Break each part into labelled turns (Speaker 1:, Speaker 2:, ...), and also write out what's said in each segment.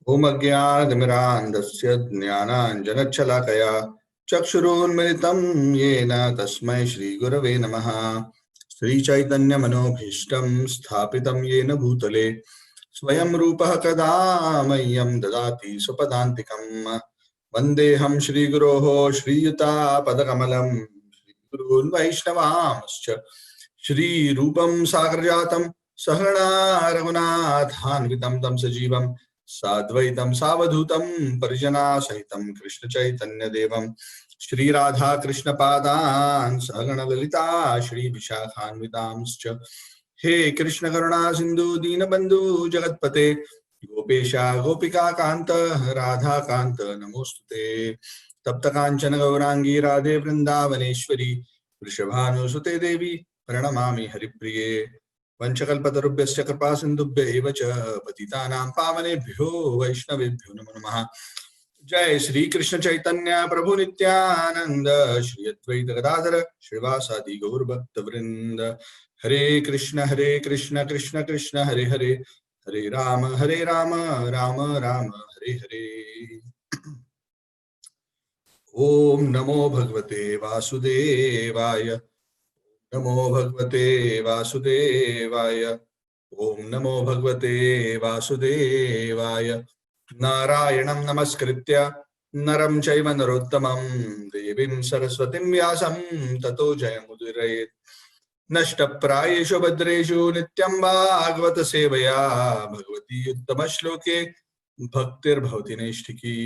Speaker 1: ओम अज्ञानतिमिरान्धस्य ज्ञानाञ्जनच्छलाकया चक्षुरुन्मिलितं येन तस्मै श्रीगुरवे नमः। श्रीचैतन्यमनोभीष्टं स्थापितं येन भूतले स्वयं रूपः कदा मह्यं ददाति स्वपदान्तिकम्। वन्देऽहं श्रीगुरोः श्रीयुतापदकमलं श्रीगुरून् वैष्णवांश्च श्रीरूपं सागरजातं सहगणा रघुनाथान्वितं तं सजीवं साद्वैतं सावधूतं परिजना सहितं कृष्ण चैतन्य देवं श्रीराधा कृष्ण पादान् सहगण ललिता श्री विशाखान्वितांश्च। हे कृष्ण करुणा सिंधु दीनबंधु जगत्पते गोपेशा गोपिका कांत राधा कांत नमोस्तुते। तप्त कांचन गौरांगी राधे वृंदावनेश्वरी वृषभानुसुते देवी प्रणमामि हरिप्रिये। वंशकल्पतरुभ्यश्च कृपा सिन्धुभ्य एव च पतितानां पावनेभ्यो वैष्णवेभ्यो नमो नमः। जय श्री कृष्ण चैतन्य प्रभु नित्यानंद श्री अद्वैत गदाधर श्रीवासादि गौर भक्त वृंद। हरे कृष्ण कृष्ण कृष्ण हरे हरे, हरे राम राम राम हरे हरे। ओम नमो भगवते वासुदेवाय, नमो भगवते वासुदेवाय, ओम नमो भगवते वासुदेवाय। नारायणं नमस्कृत्य नरं चैव नरोत्तमं देवीं सरस्वतीं व्यासं ततो जयमुदीरयेत्। नष्टप्रायेषु भद्रेषु नित्यं भागवत सेवया भगवती उत्तमश्लोके भक्तिर्भवति नैष्ठिकी।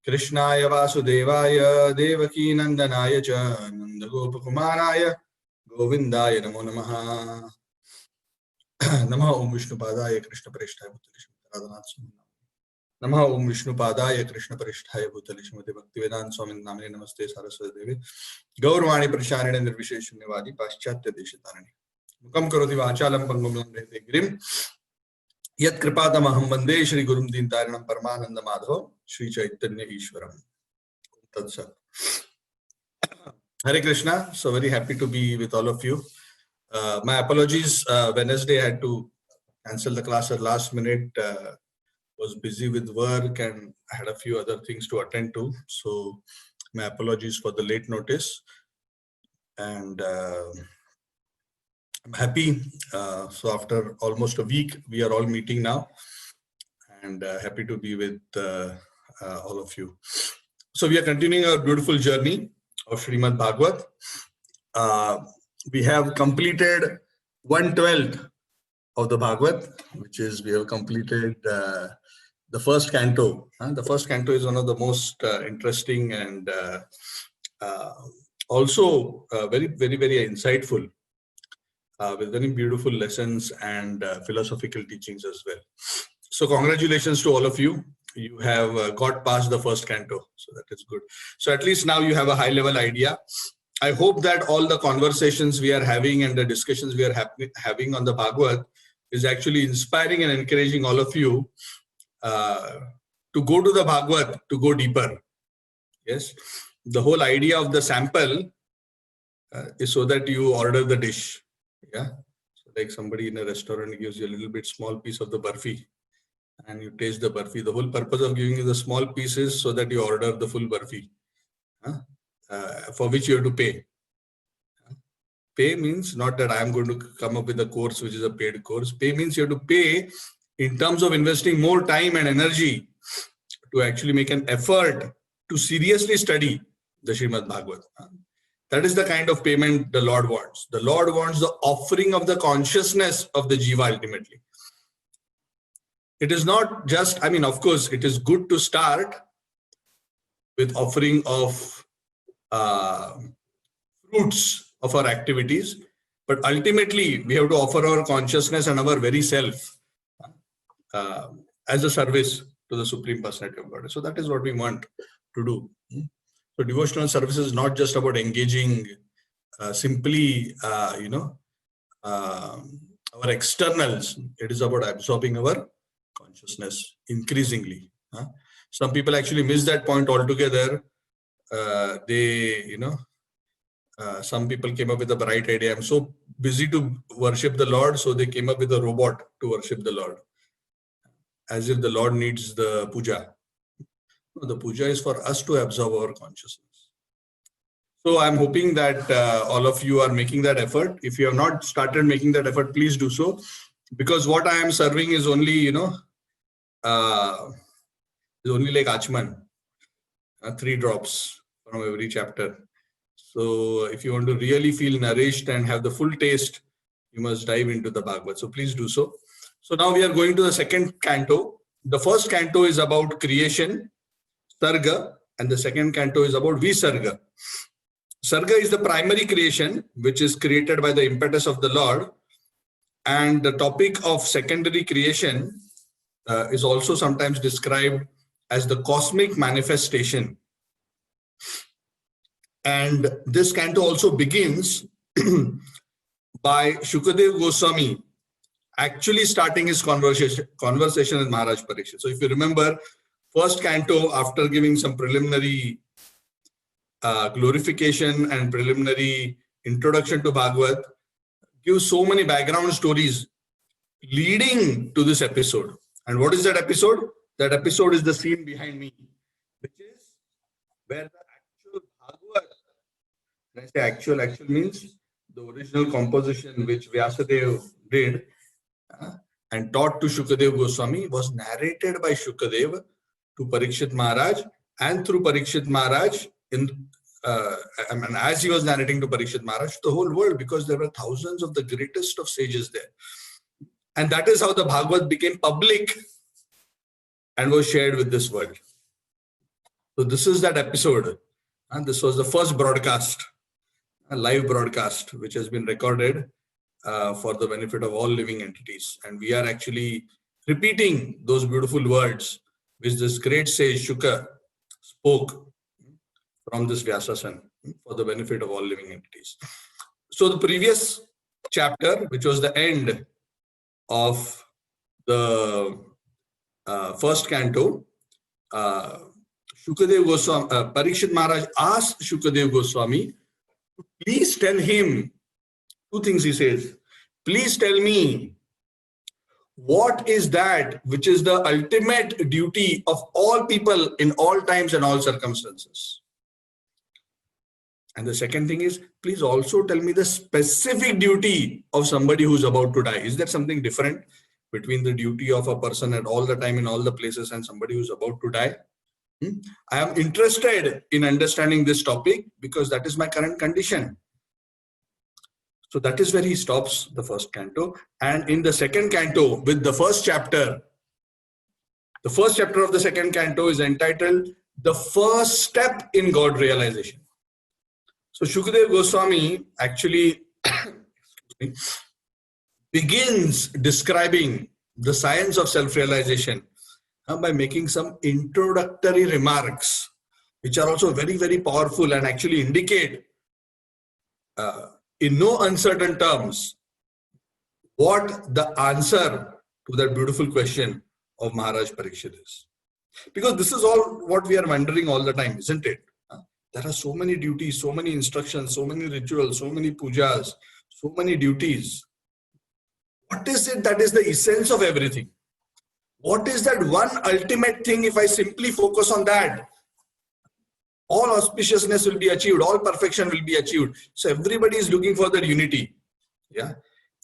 Speaker 1: कृष्णाय वासुदेवाय देवकी नंदनाय च नंदगोपकुमाराय गोविंदाय नमो नमः। नमः ओम विष्णुपादाय कृष्णप्रेष्ठाय भूतले नमः ओम विष्णुपादाय कृष्णप्रेष्ठाय भूतले श्रीमते भक्तिवेदांत स्वामी नामिने नमस्ते सारस्वती देवे गौरवाणी प्रचारिणे निर्विशेष शून्यवादी पाश्चात्य देशतारिणे मुखं करोति वाचालं पंगुं लंघयते गिरिं यत्कृपातमहं वन्दे श्री गुरुं दीनतारिणं परमानंद माधव श्री चैतन्य ईश्वरम तत्सत्। Hare Krishna. So very happy to be with all of you. My apologies. Wednesday I had to cancel the class at last minute. Was busy with work and I had a few other things to attend to. So my apologies for the late notice. And I'm happy. So after almost a week, we are all meeting now, and happy to be with all of you. So we are continuing our beautiful journey of Srimad Bhagavad. We have completed 1/12 of the Bhagavad, which is we have completed the first canto. The first canto is one of the most interesting and also very, very, very insightful, with very beautiful lessons and philosophical teachings as well. So congratulations to all of you. You have got past the first canto, so that is good. So at least now you have a high level idea. I hope that all the conversations we are having and the discussions we are having on the Bhagavad is actually inspiring and encouraging all of you to go to the Bhagavad, to go deeper. Yes, the whole idea of the sample is so that you order the dish. Yeah, so like somebody in a restaurant gives you a little bit small piece of the barfi and you taste the barfi. The whole purpose of giving you the small pieces so that you order the full barfi, for which you have to pay. Pay means not that I am going to come up with a course which is a paid course. Pay means you have to pay in terms of investing more time and energy to actually make an effort to seriously study the Srimad Bhagavad. That is the kind of payment the Lord wants. The Lord wants the offering of the consciousness of the Jiva ultimately. It is not just, I mean, of course, it is good to start with offering of fruits of our activities, but ultimately we have to offer our consciousness and our very self as a service to the Supreme Personality of God. So that is what we want to do. So devotional service is not just about engaging simply, our externals. It is about absorbing our consciousness increasingly. Some people actually miss that point altogether. Some people came up with a bright idea. I'm so busy to worship the Lord, so they came up with a robot to worship the Lord. as if the Lord needs the puja. No, the puja is for us to absorb our consciousness. So I'm hoping that all of you are making that effort. If you have not started making that effort, please do so, because what I am serving is only, is only like Achman, 3 drops from every chapter. So if you want to really feel nourished and have the full taste, you must dive into the Bhagavad. So please do so. So now we are going to the second canto. The first canto is about creation, Sarga, and the second canto is about Visarga. Sarga is the primary creation, which is created by the impetus of the Lord. And the topic of secondary creation is also sometimes described as the cosmic manifestation. And this canto also begins by Shukadev Goswami actually starting his conversation with Maharaj Parikshit. So if you remember, first canto, after giving some preliminary glorification and preliminary introduction to Bhagavad, gives so many background stories leading to this episode. And what is that episode? That episode is the scene behind me, which is where the actual Bhagavad, when I say actual means the original composition which Vyasadeva did and taught to Shukadev Goswami, was narrated by Shukadev to Parikshit Maharaj, and through Parikshit Maharaj, as he was narrating to Parikshit Maharaj, the whole world, because there were thousands of the greatest of sages there. And that is how the Bhagavad became public and was shared with this world. So this is that episode. And this was the first broadcast, a live broadcast, which has been recorded for the benefit of all living entities. And we are actually repeating those beautiful words which this great sage Shuka spoke from this Vyasasan for the benefit of all living entities. So the previous chapter, which was the end of the first canto, Shukadev Goswami, Parikshit Maharaj asked Shukadev Goswami, please tell him 2 things. He says, please tell me, what is that which is the ultimate duty of all people in all times and all circumstances? And the second thing is, please also tell me the specific duty of somebody who's about to die. Is there something different between the duty of a person at all the time in all the places and somebody who's about to die? I am interested in understanding this topic because that is my current condition. So that is where he stops the first canto. And in the second canto, with the first chapter of the second canto is entitled The First Step in God Realization. So Shukadev Goswami actually begins describing the science of self-realization by making some introductory remarks, which are also very, very powerful and actually indicate in no uncertain terms what the answer to that beautiful question of Maharaj Parikshit is. Because this is all what we are wondering all the time, isn't it? There are so many duties, so many instructions, so many rituals, so many pujas, so many duties. What is it that is the essence of everything? What is that one ultimate thing? If I simply focus on that, all auspiciousness will be achieved, all perfection will be achieved. So everybody is looking for that unity. Yeah,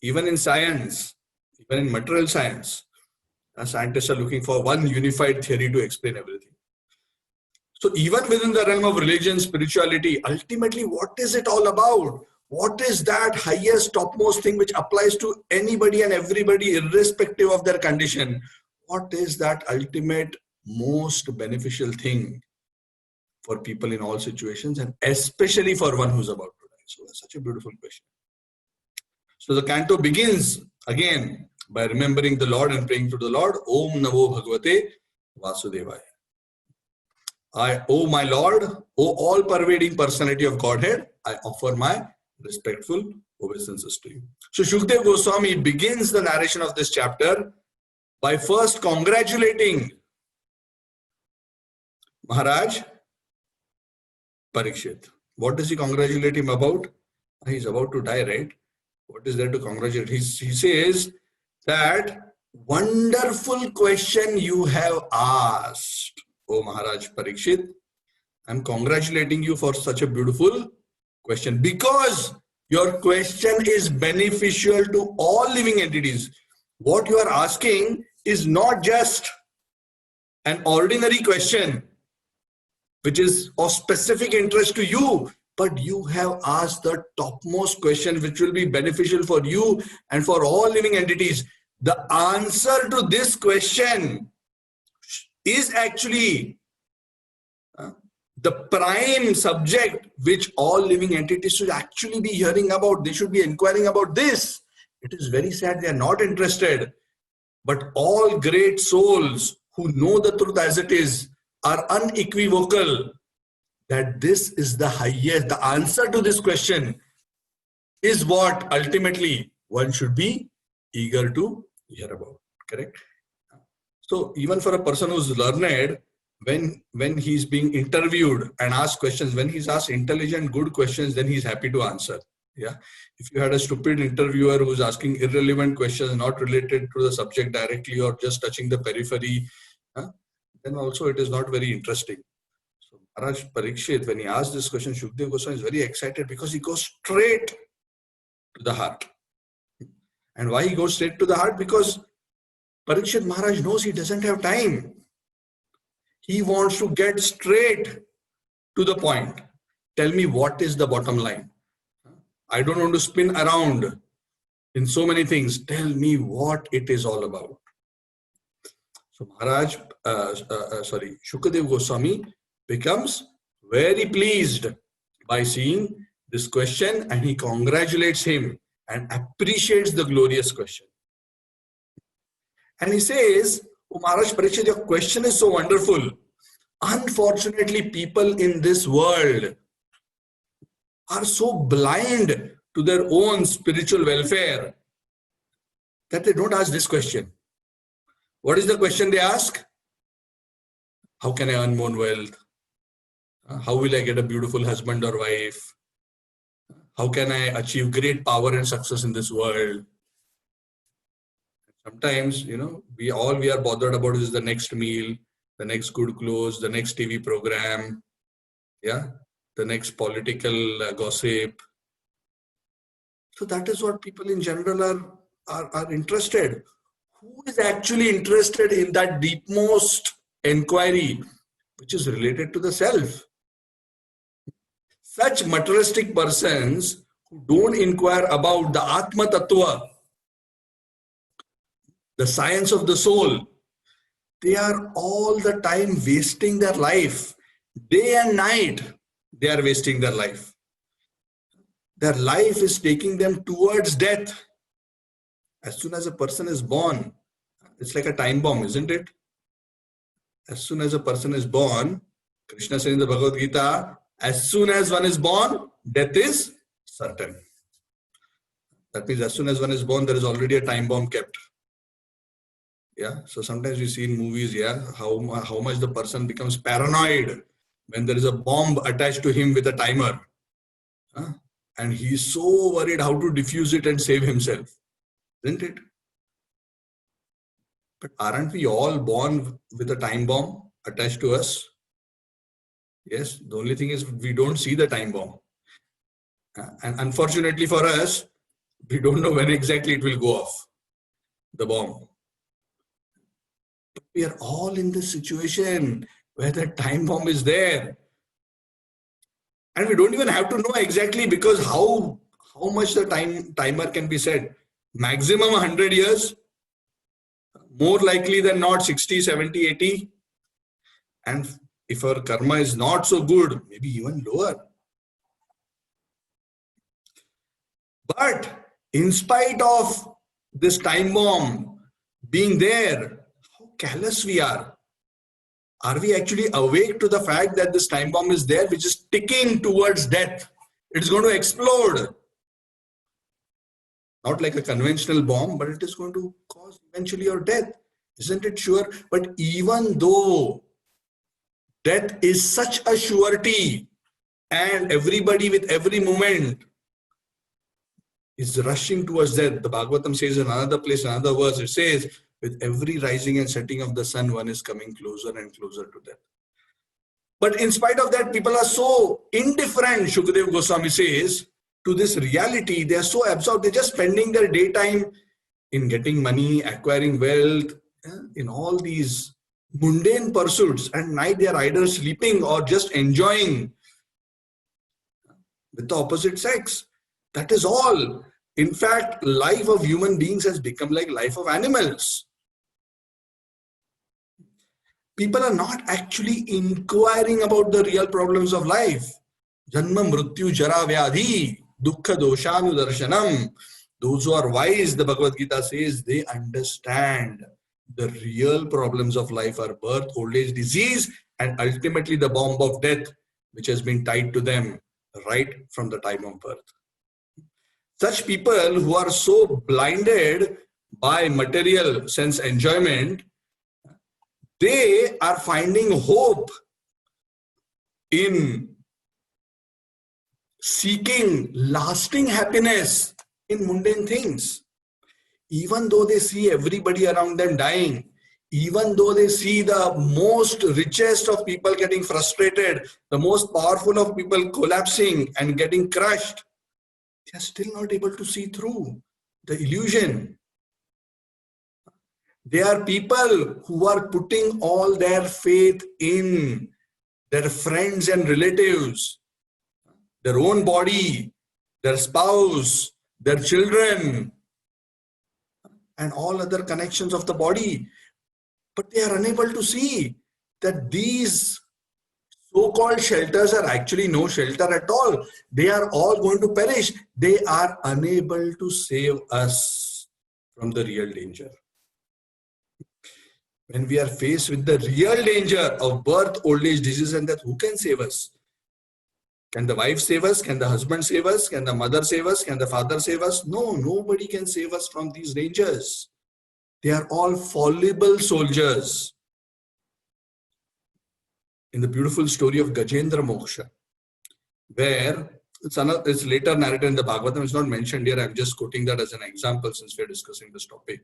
Speaker 1: even in science, even in material science, scientists are looking for one unified theory to explain everything. So even within the realm of religion, spirituality, ultimately, what is it all about? What is that highest, topmost thing which applies to anybody and everybody, irrespective of their condition? What is that ultimate, most beneficial thing for people in all situations, and especially for one who's about to die? So that's such a beautiful question. So the canto begins again by remembering the Lord and praying to the Lord. Om Namo Bhagavate Vasudevaya. O my Lord, O all-pervading personality of Godhead, I offer my respectful obeisances to you. So Shukadev Goswami begins the narration of this chapter by first congratulating Maharaj Parikshit. What does he congratulate him about? He's about to die, right? What is there to congratulate? He says that Wonderful question you have asked, oh Maharaj Parikshit. I'm congratulating you for such a beautiful question, because your question is beneficial to all living entities. What you are asking is not just an ordinary question which is of specific interest to you, but you have asked the topmost question which will be beneficial for you and for all living entities. The answer to this question is actually the prime subject which all living entities should actually be hearing about. They should be inquiring about this. It is very sad they are not interested. But all great souls who know the truth as it is are unequivocal that this is the highest. The answer to this question is what ultimately one should be eager to hear about. Correct? So even for a person who's learned, when he's being interviewed and asked questions, when he's asked intelligent, good questions, then he's happy to answer. Yeah. If you had a stupid interviewer who's asking irrelevant questions, not related to the subject directly or just touching the periphery, then also it is not very interesting. So Maharaj Parikshit, when he asked this question, Shukdev Goswami is very excited because he goes straight to the heart. And why he goes straight to the heart? Because Parikshit Maharaj knows he doesn't have time. He wants to get straight to the point. Tell me what is the bottom line. I don't want to spin around in so many things. Tell me what it is all about. So Maharaj, Shukadev Goswami becomes very pleased by seeing this question, and he congratulates him and appreciates the glorious question. And he says, oh, Maharaj Parikshit, your question is so wonderful. Unfortunately, people in this world are so blind to their own spiritual welfare that they don't ask this question. What is the question they ask? How can I earn more wealth? How will I get a beautiful husband or wife? How can I achieve great power and success in this world? Sometimes, we are bothered about is the next meal, the next good clothes, the next TV program, the next political gossip. So that is what people in general are interested. Who is actually interested in that deepmost inquiry, which is related to the self? Such materialistic persons who don't inquire about the Atma Tattva, the science of the soul, they are all the time wasting their life. Day and night, they are wasting their life. Their life is taking them towards death. As soon as a person is born, it's like a time bomb, isn't it? As soon as a person is born, Krishna says in the Bhagavad Gita, as soon as one is born, death is certain. That means as soon as one is born, there is already a time bomb kept. So sometimes we see in movies, how much the person becomes paranoid when there is a bomb attached to him with a timer. And he's so worried how to defuse it and save himself. Isn't it? But aren't we all born with a time bomb attached to us? Yes, the only thing is we don't see the time bomb. And unfortunately for us, we don't know when exactly it will go off, the bomb. But we are all in this situation where the time bomb is there. And we don't even have to know exactly, because how much the timer can be set. Maximum 100 years, more likely than not 60, 70, 80. And if our karma is not so good, maybe even lower. But in spite of this time bomb being there, how callous we are. Are we actually awake to the fact that this time bomb is there, which is ticking towards death? It's going to explode. Not like a conventional bomb, but it is going to cause eventually your death. Isn't it sure? But even though death is such a surety, and everybody with every moment is rushing towards death, the Bhagavatam says in another place, another verse, it says, with every rising and setting of the sun, one is coming closer and closer to death. But in spite of that, people are so indifferent, Shukadeva Goswami says, to this reality. They are so absorbed, they're just spending their daytime in getting money, acquiring wealth, in all these mundane pursuits, and night they are either sleeping or just enjoying with the opposite sex. That is all. In fact, life of human beings has become like life of animals. People are not actually inquiring about the real problems of life. Janma mrityu jara vyadhi dukkha doshanu darshanam. Those who are wise, the Bhagavad Gita says, they understand the real problems of life are birth, old age, disease, and ultimately the bomb of death, which has been tied to them right from the time of birth. Such people who are so blinded by material sense enjoyment, they are finding hope in seeking lasting happiness in mundane things. Even though they see everybody around them dying, even though they see the most richest of people getting frustrated, the most powerful of people collapsing and getting crushed, they are still not able to see through the illusion. They are people who are putting all their faith in their friends and relatives, their own body, their spouse, their children, and all other connections of the body. But they are unable to see that these so-called shelters are actually no shelter at all. They are all going to perish. They are unable to save us from the real danger. When we are faced with the real danger of birth, old age, disease, and death, who can save us? Can the wife save us? Can the husband save us? Can the mother save us? Can the father save us? No, nobody can save us from these dangers. They are all fallible soldiers. In the beautiful story of Gajendra Moksha, where it's later narrated in the Bhagavatam, it's not mentioned here, I'm just quoting that as an example since we're discussing this topic.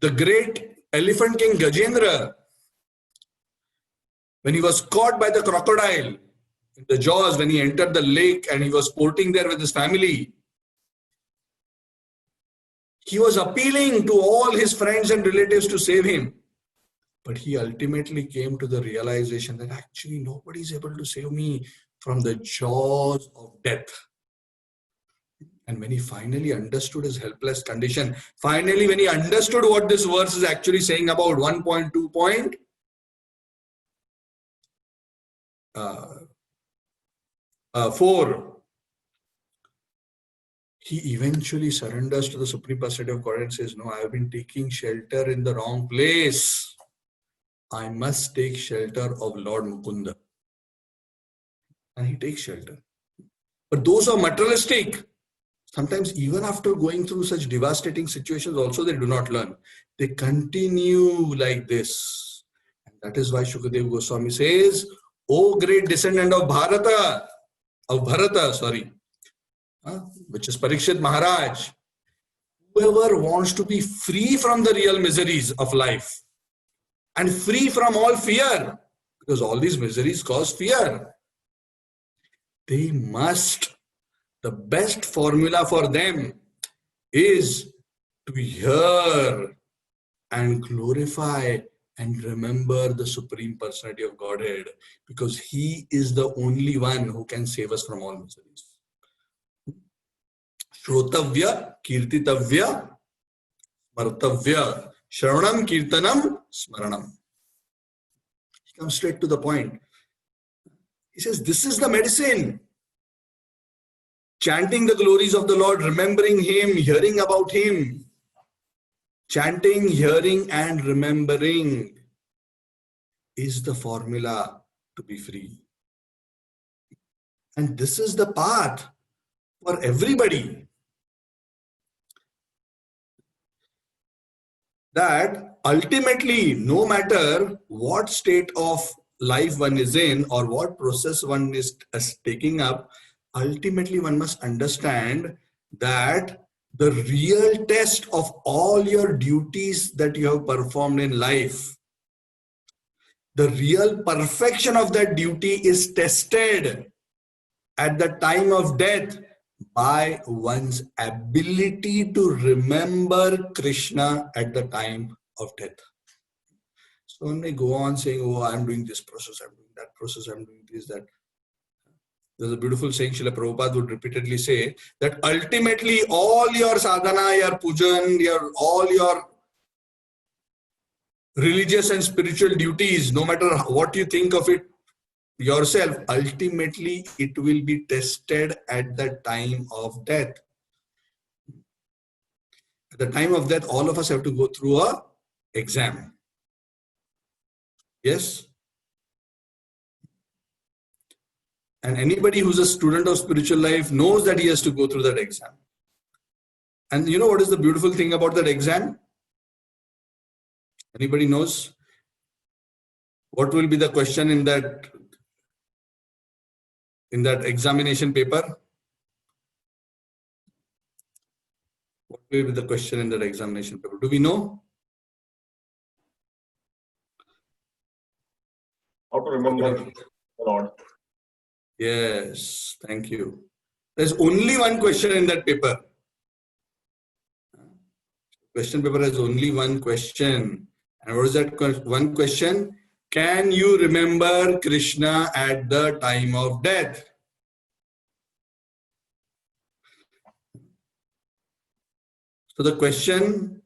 Speaker 1: The great elephant king Gajendra, when he was caught by the crocodile in the jaws, when he entered the lake and he was sporting there with his family, he was appealing to all his friends and relatives to save him. But he ultimately came to the realization that actually nobody is able to save me from the jaws of death. And when he finally understood his helpless condition, finally when he understood what this verse is actually saying about 1.2.4, he eventually surrenders to the Supreme Personality of God and says, no, I have been taking shelter in the wrong place. I must take shelter of Lord Mukunda. And he takes shelter. But those who are materialistic, sometimes even after going through such devastating situations also they do not learn. They continue like this. And that is why Shukadeva Goswami says, O great descendant of Bharata, which is Parikshit Maharaj, whoever wants to be free from the real miseries of life and free from all fear, because all these miseries cause fear, they must, the best formula for them is to hear and glorify and remember the Supreme Personality of Godhead, because He is the only one who can save us from all miseries. Shrotavya, Kirtitavya, Smartavya, Shravanam, Kirtanam, Smaranam. He comes straight to the point. He says, this is the medicine. Chanting the glories of the Lord, remembering Him, hearing about Him. Chanting, hearing and remembering is the formula to be free. And this is the path for everybody. That ultimately, no matter what state of life one is in or what process one is taking up, ultimately one must understand that the real test of all your duties that you have performed in life, the real perfection of that duty is tested at the time of death by one's ability to remember Krishna at the time of death. So when they go on saying, oh, I'm doing this process, I'm doing that process, I'm doing this, that. There's a beautiful saying Srila Prabhupada would repeatedly say that ultimately all your sadhana, your pujan, all your religious and spiritual duties, no matter what you think of it yourself, ultimately it will be tested at the time of death. At the time of death, all of us have to go through an exam. Yes? And anybody who's a student of spiritual life knows that he has to go through that exam. And you know what is the beautiful thing about that exam? Anybody knows? What will be the question in that examination paper? What will be the question in that examination paper? Do we know?
Speaker 2: How to remember the Lord.
Speaker 1: Yes, thank you. There's only one question in that paper. Question paper has only one question. And what is that one question? Can you remember Krishna at the time of death? So the question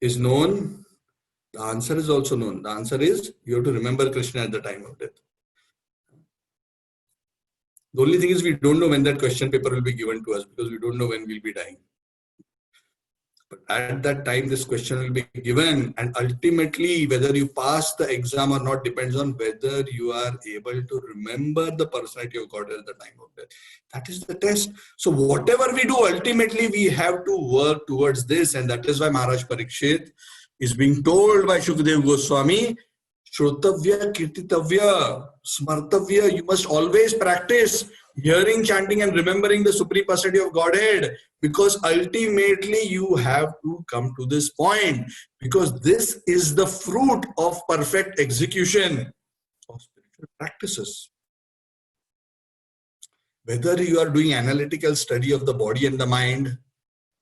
Speaker 1: is known. The answer is also known. The answer is you have to remember Krishna at the time of death. The only thing is we don't know when that question paper will be given to us because we don't know when we'll be dying. But at that time, this question will be given, and ultimately, whether you pass the exam or not depends on whether you are able to remember the personality of God at the time of death. That is the test. So whatever we do, ultimately, we have to work towards this, and that is why Maharaj Parikshit is being told by Shukadeva Goswami, Shrotavya, Kirtitavya, Smartavya, you must always practice hearing, chanting and remembering the Supreme Personality of Godhead, because ultimately you have to come to this point, because this is the fruit of perfect execution of spiritual practices. Whether you are doing analytical study of the body and the mind,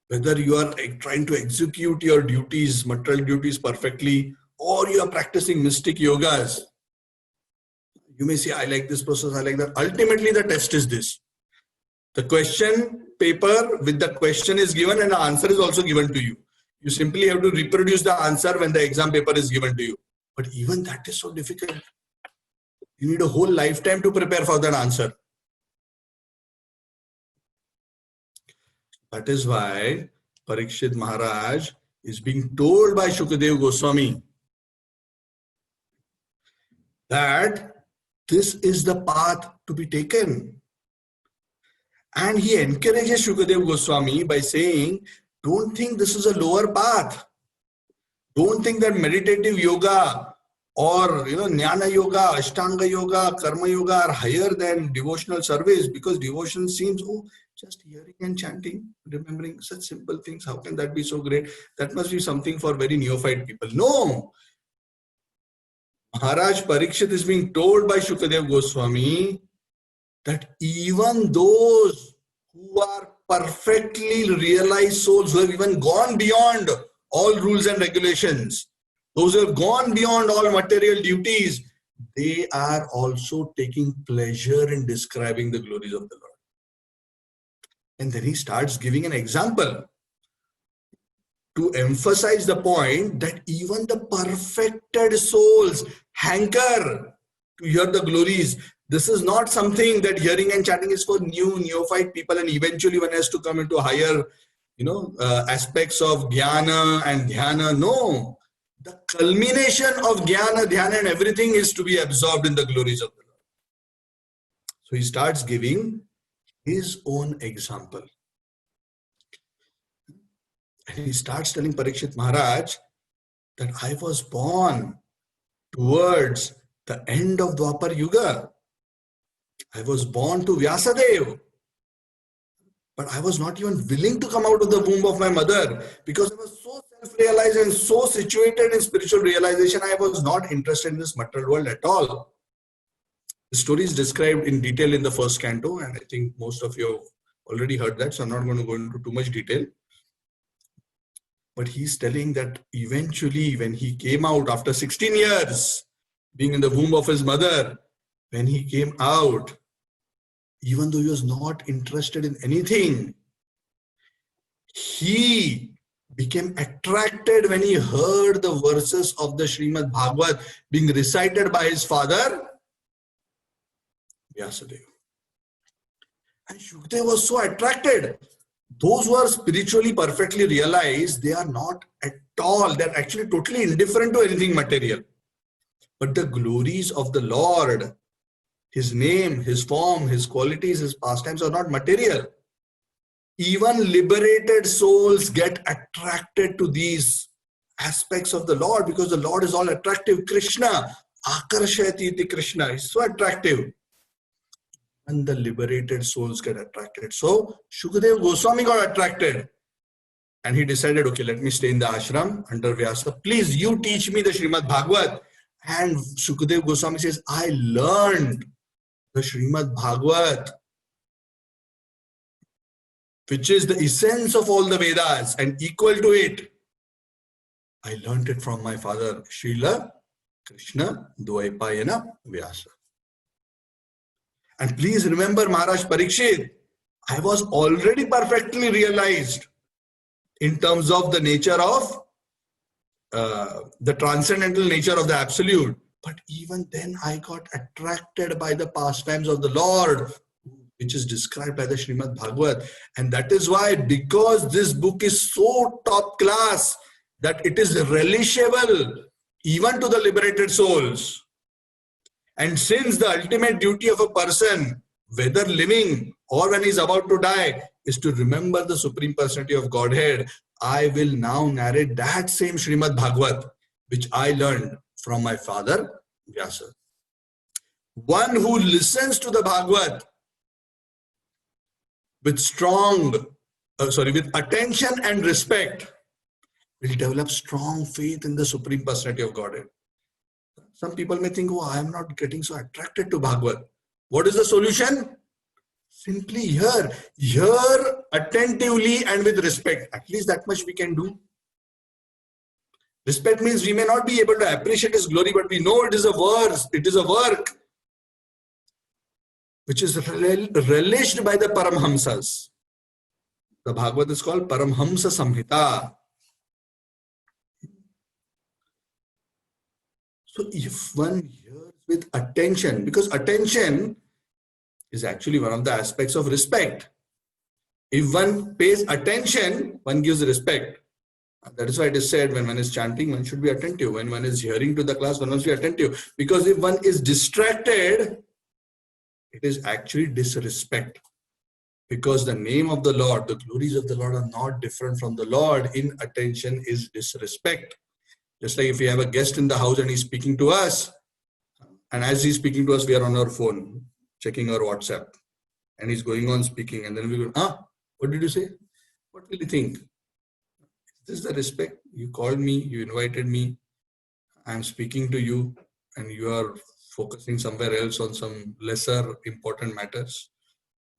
Speaker 1: whether you are trying to execute your duties, material duties perfectly, or you are practicing mystic yogas. You may say, I like this process, I like that. Ultimately, the test is this. The question paper with the question is given and the answer is also given to you. You simply have to reproduce the answer when the exam paper is given to you. But even that is so difficult. You need a whole lifetime to prepare for that answer. That is why Parikshit Maharaj is being told by Shukadeva Goswami that this is the path to be taken. And he encourages Shukadeva Goswami by saying, don't think this is a lower path. Don't think that meditative yoga or Jnana yoga, Ashtanga yoga, Karma yoga are higher than devotional service, because devotion seems, just hearing and chanting, remembering such simple things. How can that be so great? That must be something for very neophyte people. No. Maharaj Parikshit is being told by Shukadeva Goswami that even those who are perfectly realized souls, who have even gone beyond all rules and regulations, those who have gone beyond all material duties, they are also taking pleasure in describing the glories of the Lord. And then he starts giving an example to emphasize the point that even the perfected souls hanker to hear the glories. This is not something that hearing and chanting is for neophyte people, and eventually one has to come into higher, aspects of jnana and dhyana. No, the culmination of jnana, dhyana and everything is to be absorbed in the glories of the Lord. So he starts giving his own example. And he starts telling Parikshit Maharaj that I was born towards the end of Dwapar Yuga. I was born to Vyasadeva. But I was not even willing to come out of the womb of my mother because I was so self-realized and so situated in spiritual realization. I was not interested in this material world at all. The story is described in detail in the first canto, and I think most of you have already heard that, so I'm not going to go into too much detail. But he's telling that eventually when he came out after 16 years, being in the womb of his mother, when he came out, even though he was not interested in anything, he became attracted when he heard the verses of the Srimad Bhagavat being recited by his father, Vyasadeva. And Shukdev was so attracted. Those who are spiritually perfectly realized, they are not at all, they're actually totally indifferent to anything material. But the glories of the Lord, his name, his form, his qualities, his pastimes are not material. Even liberated souls get attracted to these aspects of the Lord because the Lord is all attractive. Krishna, Akarshayati iti Krishna, is so attractive. And the liberated souls get attracted. So Shukadeva Goswami got attracted. And he decided, okay, let me stay in the ashram under Vyasa. Please, you teach me the Srimad Bhagavat. And Shukadeva Goswami says, I learned the Srimad Bhagavat, which is the essence of all the Vedas and equal to it. I learned it from my father, Srila Krishna Dvaipayana Vyasa. And please remember, Maharaj Parikshit, I was already perfectly realized in terms of the nature of the transcendental nature of the Absolute. But even then I got attracted by the pastimes of the Lord, which is described by the Srimad Bhagavat. And that is why, because this book is so top class, that it is relishable even to the liberated souls. And since the ultimate duty of a person, whether living or when he is about to die, is to remember the Supreme Personality of Godhead, I will now narrate that same Srimad Bhagavat, which I learned from my father, Vyasa. One who listens to the Bhagavat with attention and respect, will develop strong faith in the Supreme Personality of Godhead. Some people may think, oh, I am not getting so attracted to Bhagavat. What is the solution? Simply hear attentively and with respect. At least that much we can do. Respect means we may not be able to appreciate his glory, but we know it is a verse, it is a work which is relished by the Paramhamsas. The Bhagavat is called Paramhamsa Samhita. So if one hears with attention, because attention is actually one of the aspects of respect. If one pays attention, one gives respect. That is why it is said when one is chanting, one should be attentive. When one is hearing to the class, one must be attentive. Because if one is distracted, it is actually disrespect. Because the name of the Lord, the glories of the Lord are not different from the Lord. Inattention is disrespect. Just like if we have a guest in the house and he's speaking to us, and as he's speaking to us, we are on our phone, checking our WhatsApp, and he's going on speaking, and then we go, what did you say? What will he think? Is this the respect? You called me, you invited me, I'm speaking to you, and you are focusing somewhere else on some lesser important matters.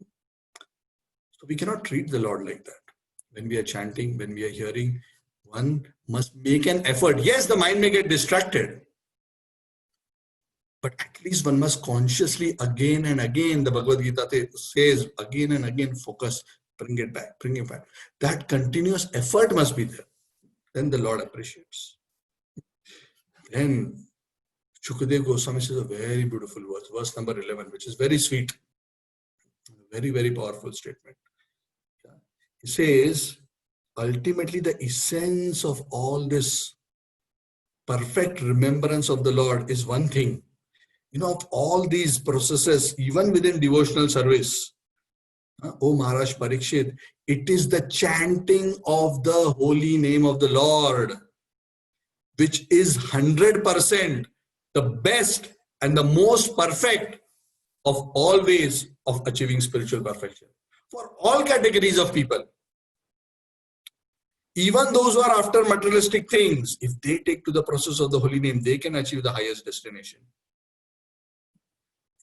Speaker 1: So we cannot treat the Lord like that. When we are chanting, when we are hearing, one must make an effort. Yes, the mind may get distracted, but at least one must consciously again and again, the Bhagavad Gita says, again and again, focus, bring it back. That continuous effort must be there. Then the Lord appreciates. Then Shukadeva Goswami says a very beautiful verse number 11, which is very sweet. Very, very powerful statement. He says, ultimately the essence of all this perfect remembrance of the Lord is one thing. Of all these processes, even within devotional service, oh Maharaj Parikshit, it is the chanting of the holy name of the Lord, which is 100% the best and the most perfect of all ways of achieving spiritual perfection. for all categories of people. Even those who are after materialistic things, if they take to the process of the holy name, they can achieve the highest destination.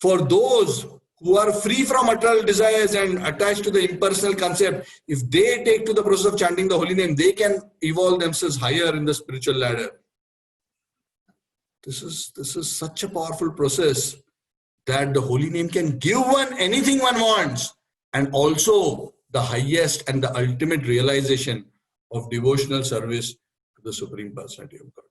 Speaker 1: For those who are free from material desires and attached to the impersonal concept, if they take to the process of chanting the holy name, they can evolve themselves higher in the spiritual ladder. This is such a powerful process that the holy name can give one anything one wants, and also the highest and the ultimate realization of devotional service to the Supreme Personality of Godhead.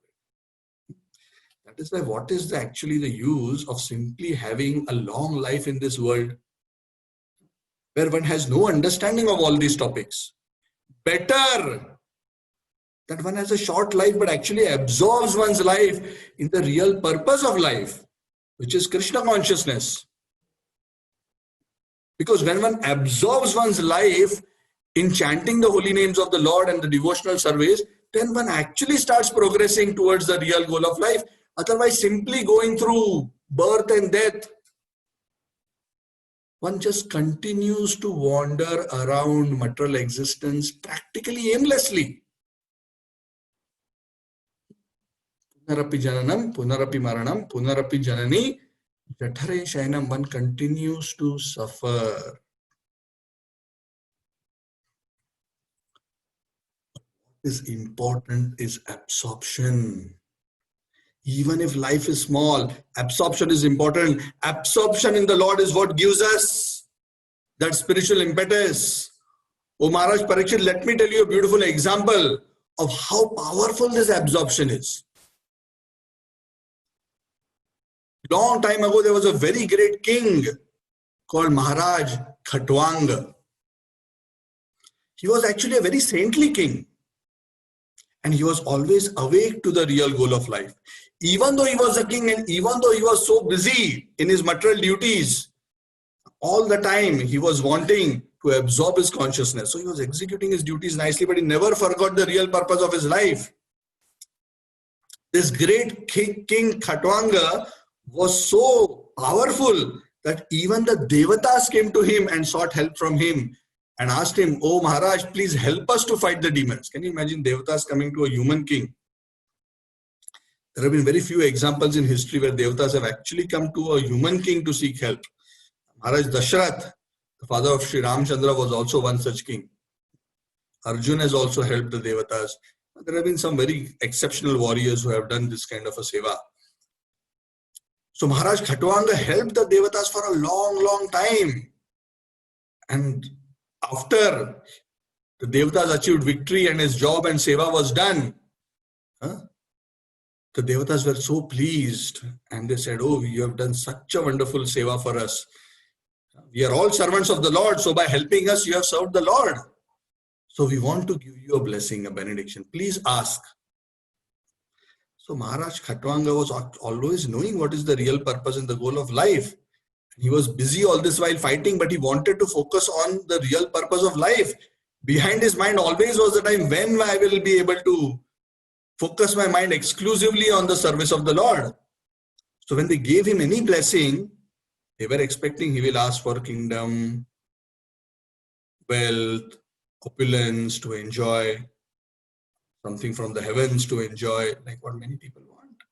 Speaker 1: That is why what is actually the use of simply having a long life in this world where one has no understanding of all these topics? Better that one has a short life but actually absorbs one's life in the real purpose of life, which is Krishna consciousness. Because when one absorbs one's life in chanting the holy names of the Lord and the devotional service, then one actually starts progressing towards the real goal of life. Otherwise, simply going through birth and death, one just continues to wander around material existence practically aimlessly. Punarapi jananam, punarapi maranam, punarapi janani, jathare shayanam. One continues to suffer. What is important is absorption. Even if life is small, absorption is important. Absorption in the Lord is what gives us that spiritual impetus. Oh Maharaj Parikshit, let me tell you a beautiful example of how powerful this absorption is. Long time ago, there was a very great king called Maharaj Khatwang. He was actually a very saintly king. And he was always awake to the real goal of life. Even though he was a king and even though he was so busy in his material duties, all the time he was wanting to absorb his consciousness. So he was executing his duties nicely, but he never forgot the real purpose of his life. This great king Khatwanga was so powerful that even the Devatas came to him and sought help from him and asked him, "Oh Maharaj, please help us to fight the demons." Can you imagine Devatas coming to a human king? There have been very few examples in history where Devatas have actually come to a human king to seek help. Maharaj Dashrath, the father of Sri Ramchandra, was also one such king. Arjun has also helped the Devatas. There have been some very exceptional warriors who have done this kind of a seva. So Maharaj Khatwanga helped the Devatas for a long time. And after the Devatas achieved victory and his job and seva was done, the Devatas were so pleased and they said, "Oh, you have done such a wonderful seva for us. We are all servants of the Lord, so by helping us, you have served the Lord. So we want to give you a blessing, a benediction. Please ask." So Maharaj Khatwanga was always knowing what is the real purpose and the goal of life. He was busy all this while fighting, but he wanted to focus on the real purpose of life. Behind his mind always was the time when I will be able to focus my mind exclusively on the service of the Lord. So when they gave him any blessing, they were expecting he will ask for kingdom, wealth, opulence to enjoy, something from the heavens to enjoy, like what many people want.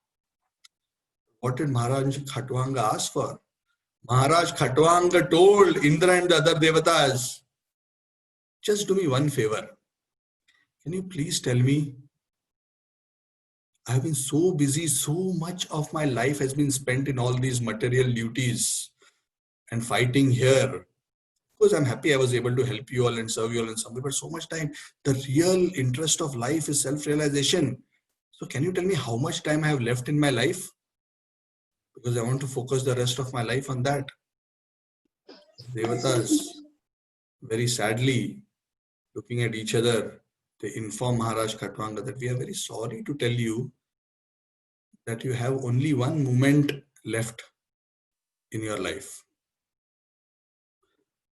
Speaker 1: What did Maharaj Khatwanga ask for? Maharaj Khatwanga told Indra and the other Devatas, "Just do me one favor. Can you please tell me, I have been so busy, so much of my life has been spent in all these material duties and fighting here. Of course, I'm happy I was able to help you all and serve you all in some way, but so much time, the real interest of life is self-realization. So can you tell me how much time I have left in my life? Because I want to focus the rest of my life on that." Devatas, very sadly, looking at each other, they inform Maharaj Khatwanga that we are very sorry to tell you that you have only one moment left in your life.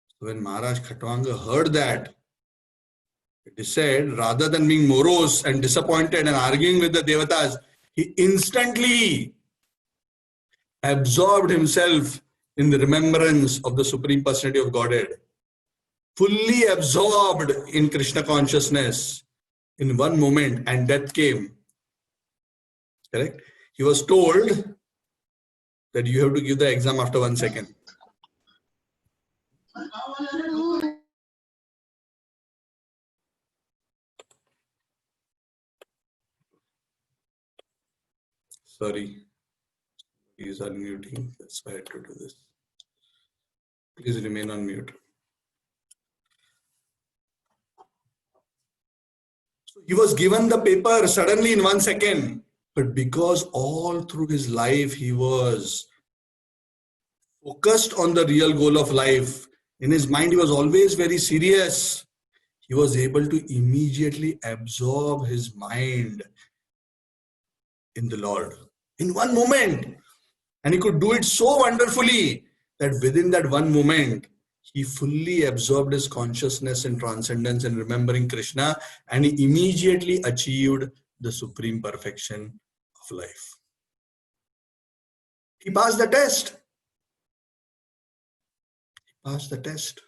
Speaker 1: So when Maharaj Khatwanga heard that, it is said, rather than being morose and disappointed and arguing with the Devatas, he instantly absorbed himself in the remembrance of the Supreme Personality of Godhead. fully absorbed in Krishna consciousness in one moment, and death came. Correct? He was told that you have to give the exam after 1 second. Sorry, he is unmuting. That's why I had to do this. Please remain on mute. So he was given the paper suddenly in 1 second. But because all through his life he was focused on the real goal of life, in his mind he was always very serious, he was able to immediately absorb his mind in the Lord in one moment. And he could do it so wonderfully that within that one moment, he fully absorbed his consciousness in transcendence and remembering Krishna, and he immediately achieved the supreme perfection of life. He passed the test. He passed the test.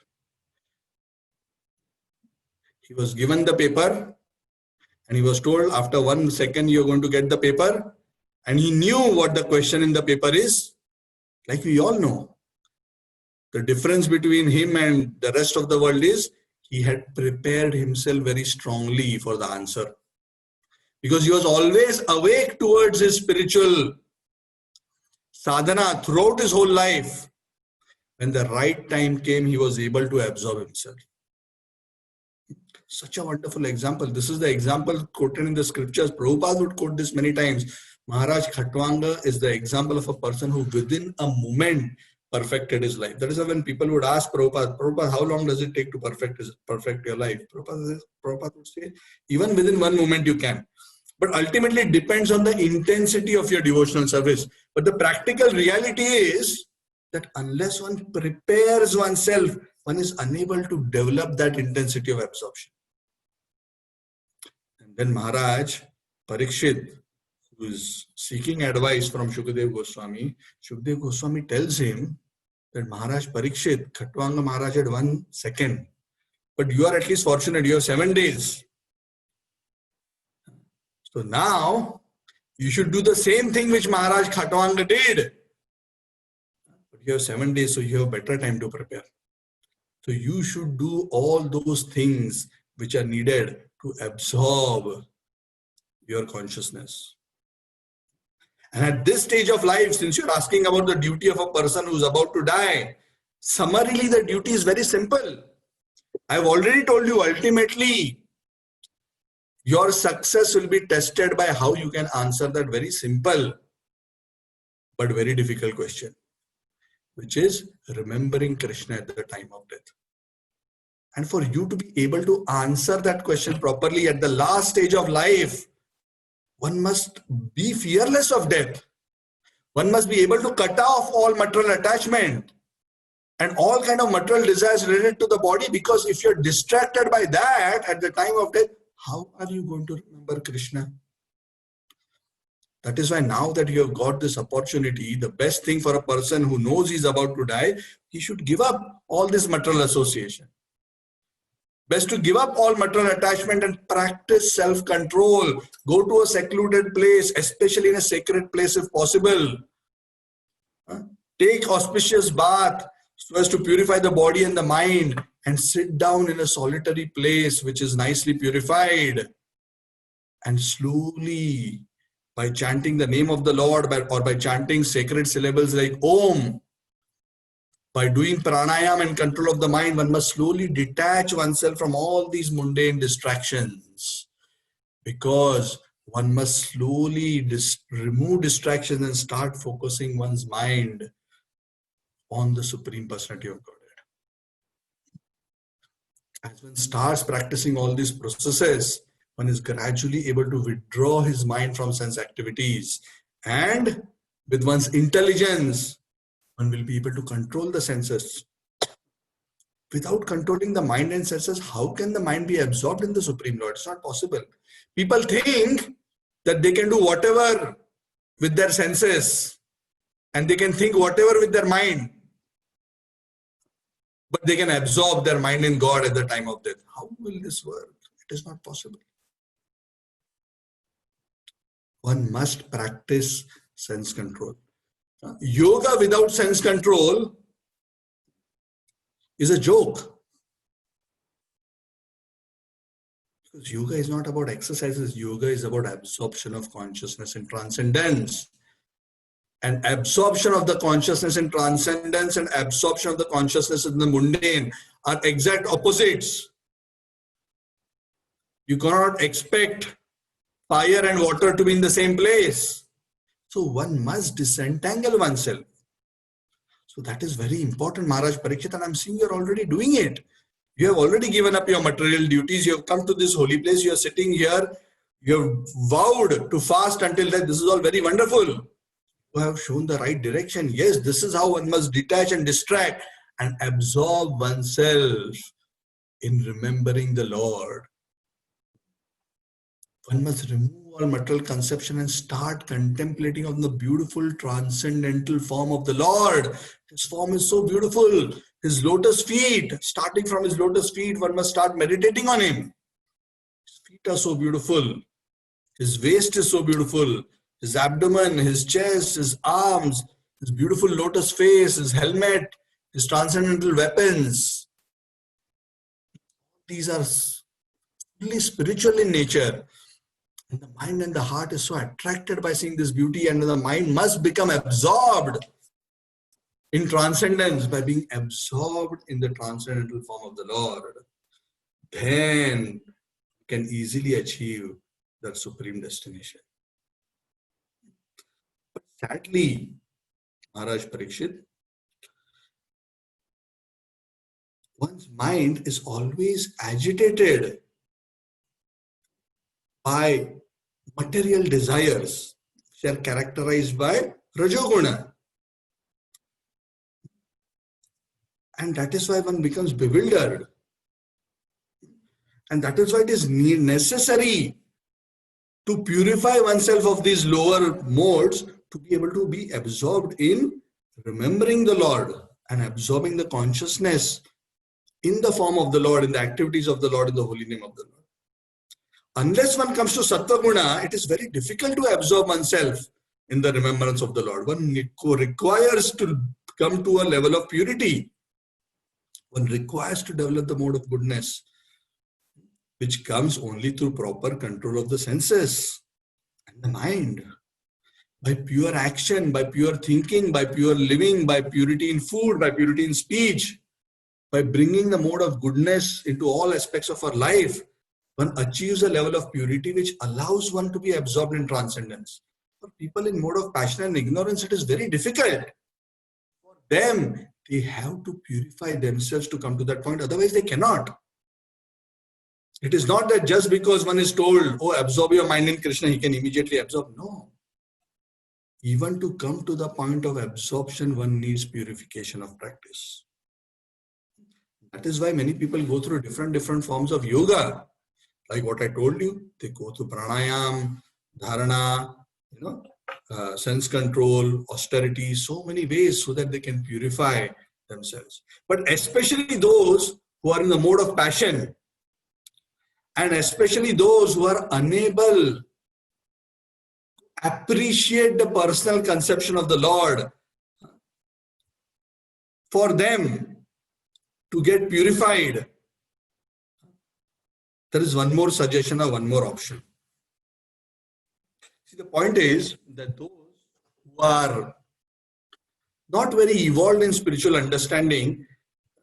Speaker 1: He was given the paper and he was told after 1 second you're going to get the paper, and he knew what the question in the paper is. Like we all know, the difference between him and the rest of the world is he had prepared himself very strongly for the answer, because he was always awake towards his spiritual sadhana throughout his whole life. When the right time came, he was able to absorb himself. Such a wonderful example. This is the example quoted in the scriptures. Prabhupada would quote this many times. Maharaj Khatwanga is the example of a person who within a moment perfected his life. That is why when people would ask Prabhupada, how long does it take to perfect your life? Prabhupada would say, even within 1 moment you can. But ultimately it depends on the intensity of your devotional service. But the practical reality is that unless one prepares oneself, one is unable to develop that intensity of absorption. And then Maharaj Parikshit, who is seeking advice from Shukdev Goswami tells him that Maharaj Parikshit, Khatwanga Maharaj had 1 second, but you are at least fortunate, you have 7 days. So now you should do the same thing which Maharaj Khatwanga did. But you have 7 days, so you have better time to prepare. So you should do all those things which are needed to absorb your consciousness. And at this stage of life, since you're asking about the duty of a person who's about to die, summarily the duty is very simple. I've already told you, ultimately, your success will be tested by how you can answer that very simple but very difficult question, which is remembering Krishna at the time of death. And for you to be able to answer that question properly at the last stage of life, one must be fearless of death. One must be able to cut off all material attachment and all kind of material desires related to the body, because if you're distracted by that at the time of death, how are you going to remember Krishna? That is why now that you have got this opportunity, the best thing for a person who knows he's about to die, he should give up all this material association. Best to give up all material attachment and practice self-control. Go to a secluded place, especially in a sacred place if possible. Take auspicious bath so as to purify the body and the mind, and sit down in a solitary place which is nicely purified. And slowly, by chanting the name of the Lord or by chanting sacred syllables like Om, by doing pranayam and control of the mind, one must slowly detach oneself from all these mundane distractions, because one must slowly remove distractions and start focusing one's mind on the Supreme Personality of Godhead. As one starts practicing all these processes, one is gradually able to withdraw his mind from sense activities, and with one's intelligence, one will be able to control the senses. Without controlling the mind and senses, how can the mind be absorbed in the Supreme Lord? It's not possible. People think that they can do whatever with their senses and they can think whatever with their mind. but they can absorb their mind in God at the time of death. How will this work? It is not possible. One must practice sense control. Yoga without sense control is a joke. Because yoga is not about exercises. Yoga is about absorption of consciousness and transcendence. And absorption of the consciousness and transcendence and absorption of the consciousness in the mundane are exact opposites. You cannot expect fire and water to be in the same place. So one must disentangle oneself. So that is very important, Maharaj Parikshit, and I'm seeing you're already doing it. You have already given up your material duties. You have come to this holy place. You are sitting here. You have vowed to fast until that. This is all very wonderful. You have shown the right direction. Yes, this is how one must detach and distract and absorb oneself in remembering the Lord. One must remove all material conception and start contemplating on the beautiful transcendental form of the Lord. His form is so beautiful. His lotus feet, starting from his lotus feet, one must start meditating on him. His feet are so beautiful. His waist is so beautiful. His abdomen, his chest, his arms, his beautiful lotus face, his helmet, his transcendental weapons. These are really spiritual in nature. And the mind and the heart is so attracted by seeing this beauty, and the mind must become absorbed in transcendence by being absorbed in the transcendental form of the Lord. Then can easily achieve that supreme destination. But sadly, Maharaj Parikshit, one's mind is always agitated by material desires, which are characterized by Rajoguna. And that is why one becomes bewildered. And that is why it is necessary to purify oneself of these lower modes to be able to be absorbed in remembering the Lord and absorbing the consciousness in the form of the Lord, in the activities of the Lord, in the holy name of the Lord. Unless one comes to Sattva Guna, it is very difficult to absorb oneself in the remembrance of the Lord. One requires to come to a level of purity. One requires to develop the mode of goodness, which comes only through proper control of the senses and the mind. By pure action, by pure thinking, by pure living, by purity in food, by purity in speech, by bringing the mode of goodness into all aspects of our life, one achieves a level of purity which allows one to be absorbed in transcendence. For people in mode of passion and ignorance, it is very difficult. For them, they have to purify themselves to come to that point. Otherwise, they cannot. It is not that just because one is told, oh, absorb your mind in Krishna, he can immediately absorb. No. Even to come to the point of absorption, one needs purification of practice. That is why many people go through different forms of yoga. Like what I told you, they go through pranayam, dharana, sense control, austerity, so many ways so that they can purify themselves. But especially those who are in the mode of passion, and especially those who are unable to appreciate the personal conception of the Lord, for them to get purified, there is one more suggestion or one more option. See, the point is that those who are not very evolved in spiritual understanding,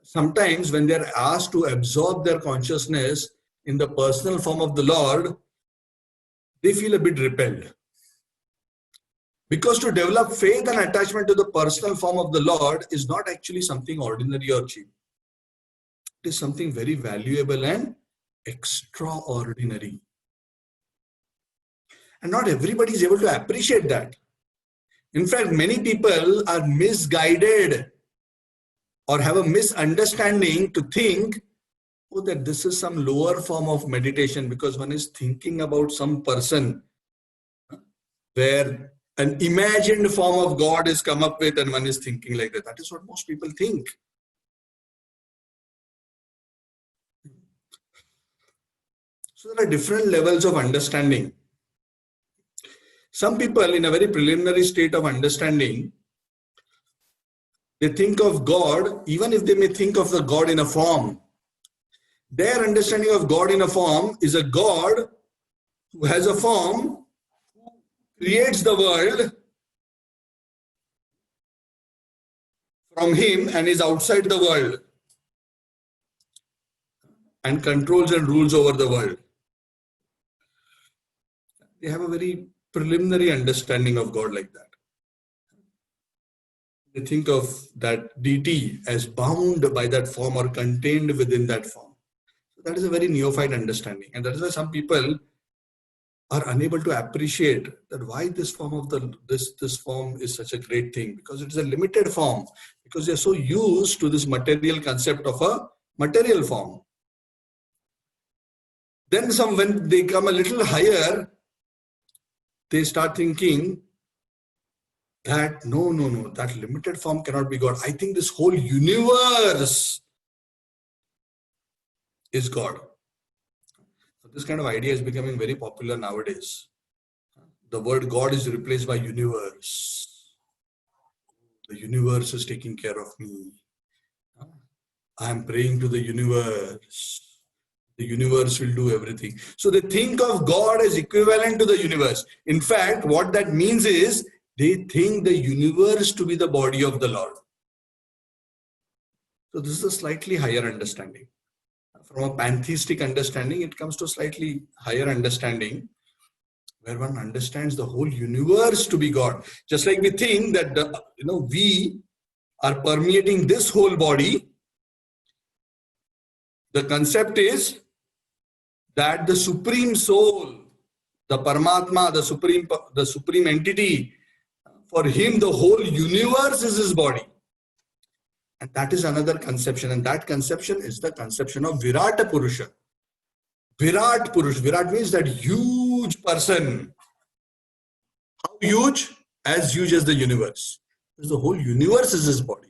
Speaker 1: sometimes when they are asked to absorb their consciousness in the personal form of the Lord, they feel a bit repelled. Because to develop faith and attachment to the personal form of the Lord is not actually something ordinary or cheap. It is something very valuable and extraordinary. And not everybody is able to appreciate that. In fact, many people are misguided or have a misunderstanding to think, oh, that this is some lower form of meditation because one is thinking about some person where an imagined form of God is come up with and one is thinking like that. That is what most people think. So there are different levels of understanding. Some people in a very preliminary state of understanding, they think of God, even if they may think of the God in a form, their understanding of God in a form is a God who has a form, who creates the world from him and is outside the world and controls and rules over the world. They have a very preliminary understanding of God like that. They think of that deity as bound by that form or contained within that form. So that is a very neophyte understanding, and that is why some people are unable to appreciate that why this form of this form is such a great thing, because it is a limited form, because they are so used to this material concept of a material form. Then when they come a little higher, they start thinking that no, that limited form cannot be God. I think this whole universe is God. So this kind of idea is becoming very popular nowadays. The word God is replaced by universe. The universe is taking care of me. I am praying to the universe. The universe will do everything. So they think of God as equivalent to the universe. In fact, what that means is they think the universe to be the body of the Lord. So this is a slightly higher understanding. From a pantheistic understanding, it comes to a slightly higher understanding where one understands the whole universe to be God. Just like we think that we are permeating this whole body, the concept is that the supreme soul, the Paramatma, the supreme entity, for him the whole universe is his body. And that is another conception, and that conception is the conception of Virata Purusha. Virat Purush. Virat means that huge person. How huge? As huge as the universe. Because the whole universe is his body.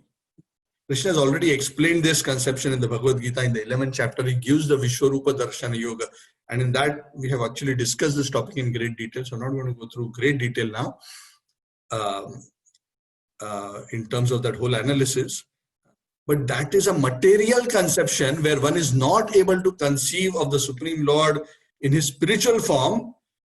Speaker 1: Krishna has already explained this conception in the Bhagavad Gita. In the 11th chapter, he gives the Vishwarupa Darshana Yoga. And in that, we have actually discussed this topic in great detail. So I'm not going to go through great detail now in terms of that whole analysis. But that is a material conception where one is not able to conceive of the Supreme Lord in his spiritual form,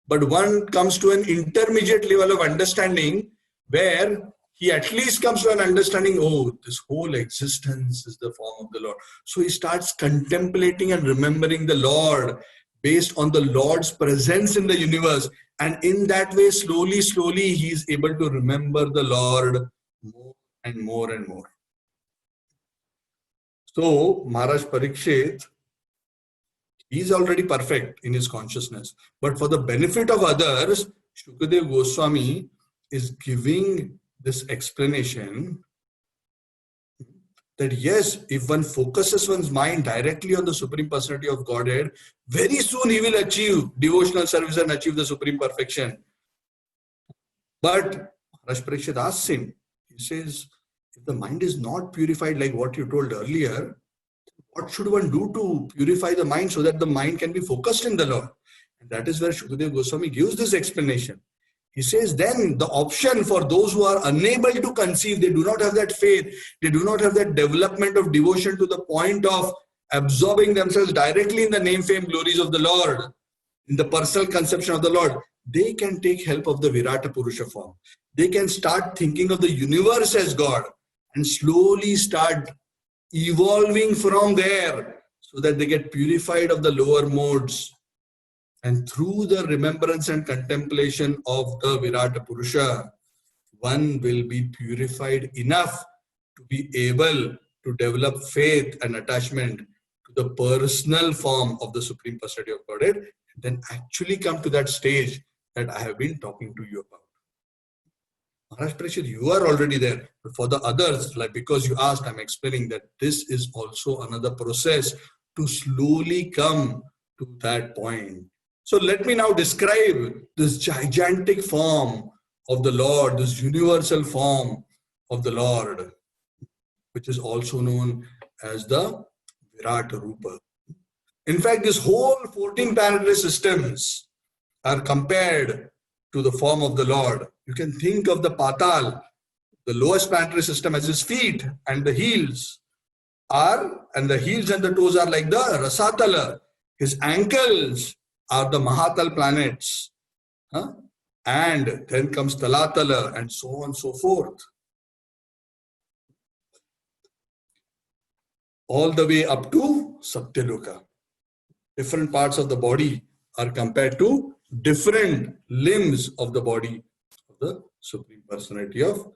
Speaker 1: but one comes to an intermediate level of understanding where he at least comes to an understanding, oh, this whole existence is the form of the Lord. So he starts contemplating and remembering the Lord based on the Lord's presence in the universe. And in that way, slowly, he is able to remember the Lord more and more and more. So, Maharaj Parikshit, he is already perfect in his consciousness. But for the benefit of others, Shukadeva Goswami is giving this explanation that yes, if one focuses one's mind directly on the Supreme Personality of Godhead, very soon he will achieve devotional service and achieve the Supreme Perfection. But Maharaj Parikshit asks him, he says, if the mind is not purified like what you told earlier, what should one do to purify the mind so that the mind can be focused in the Lord? And that is where Shukadeva Goswami gives this explanation. He says then the option for those who are unable to conceive, they do not have that faith, they do not have that development of devotion to the point of absorbing themselves directly in the name, fame, glories of the Lord, in the personal conception of the Lord, they can take help of the Virata Purusha form. They can start thinking of the universe as God and slowly start evolving from there so that they get purified of the lower modes. And through the remembrance and contemplation of the Virata Purusha, one will be purified enough to be able to develop faith and attachment to the personal form of the Supreme Personality of Godhead, and then actually come to that stage that I have been talking to you about. Maharaj Parikshit, you are already there. But for the others, like because you asked, I'm explaining that this is also another process to slowly come to that point. So let me now describe this gigantic form of the Lord, this universal form of the Lord, which is also known as the Virata Rupa. In fact, this whole 14 planetary systems are compared to the form of the Lord. You can think of the Patal, the lowest planetary system, as his feet, and the heels and the toes are like the Rasatala. His ankles are the Mahatal planets. And then comes Talatala, and so on and so forth. All the way up to Satyaloka. Different parts of the body are compared to different limbs of the body of the Supreme Personality of.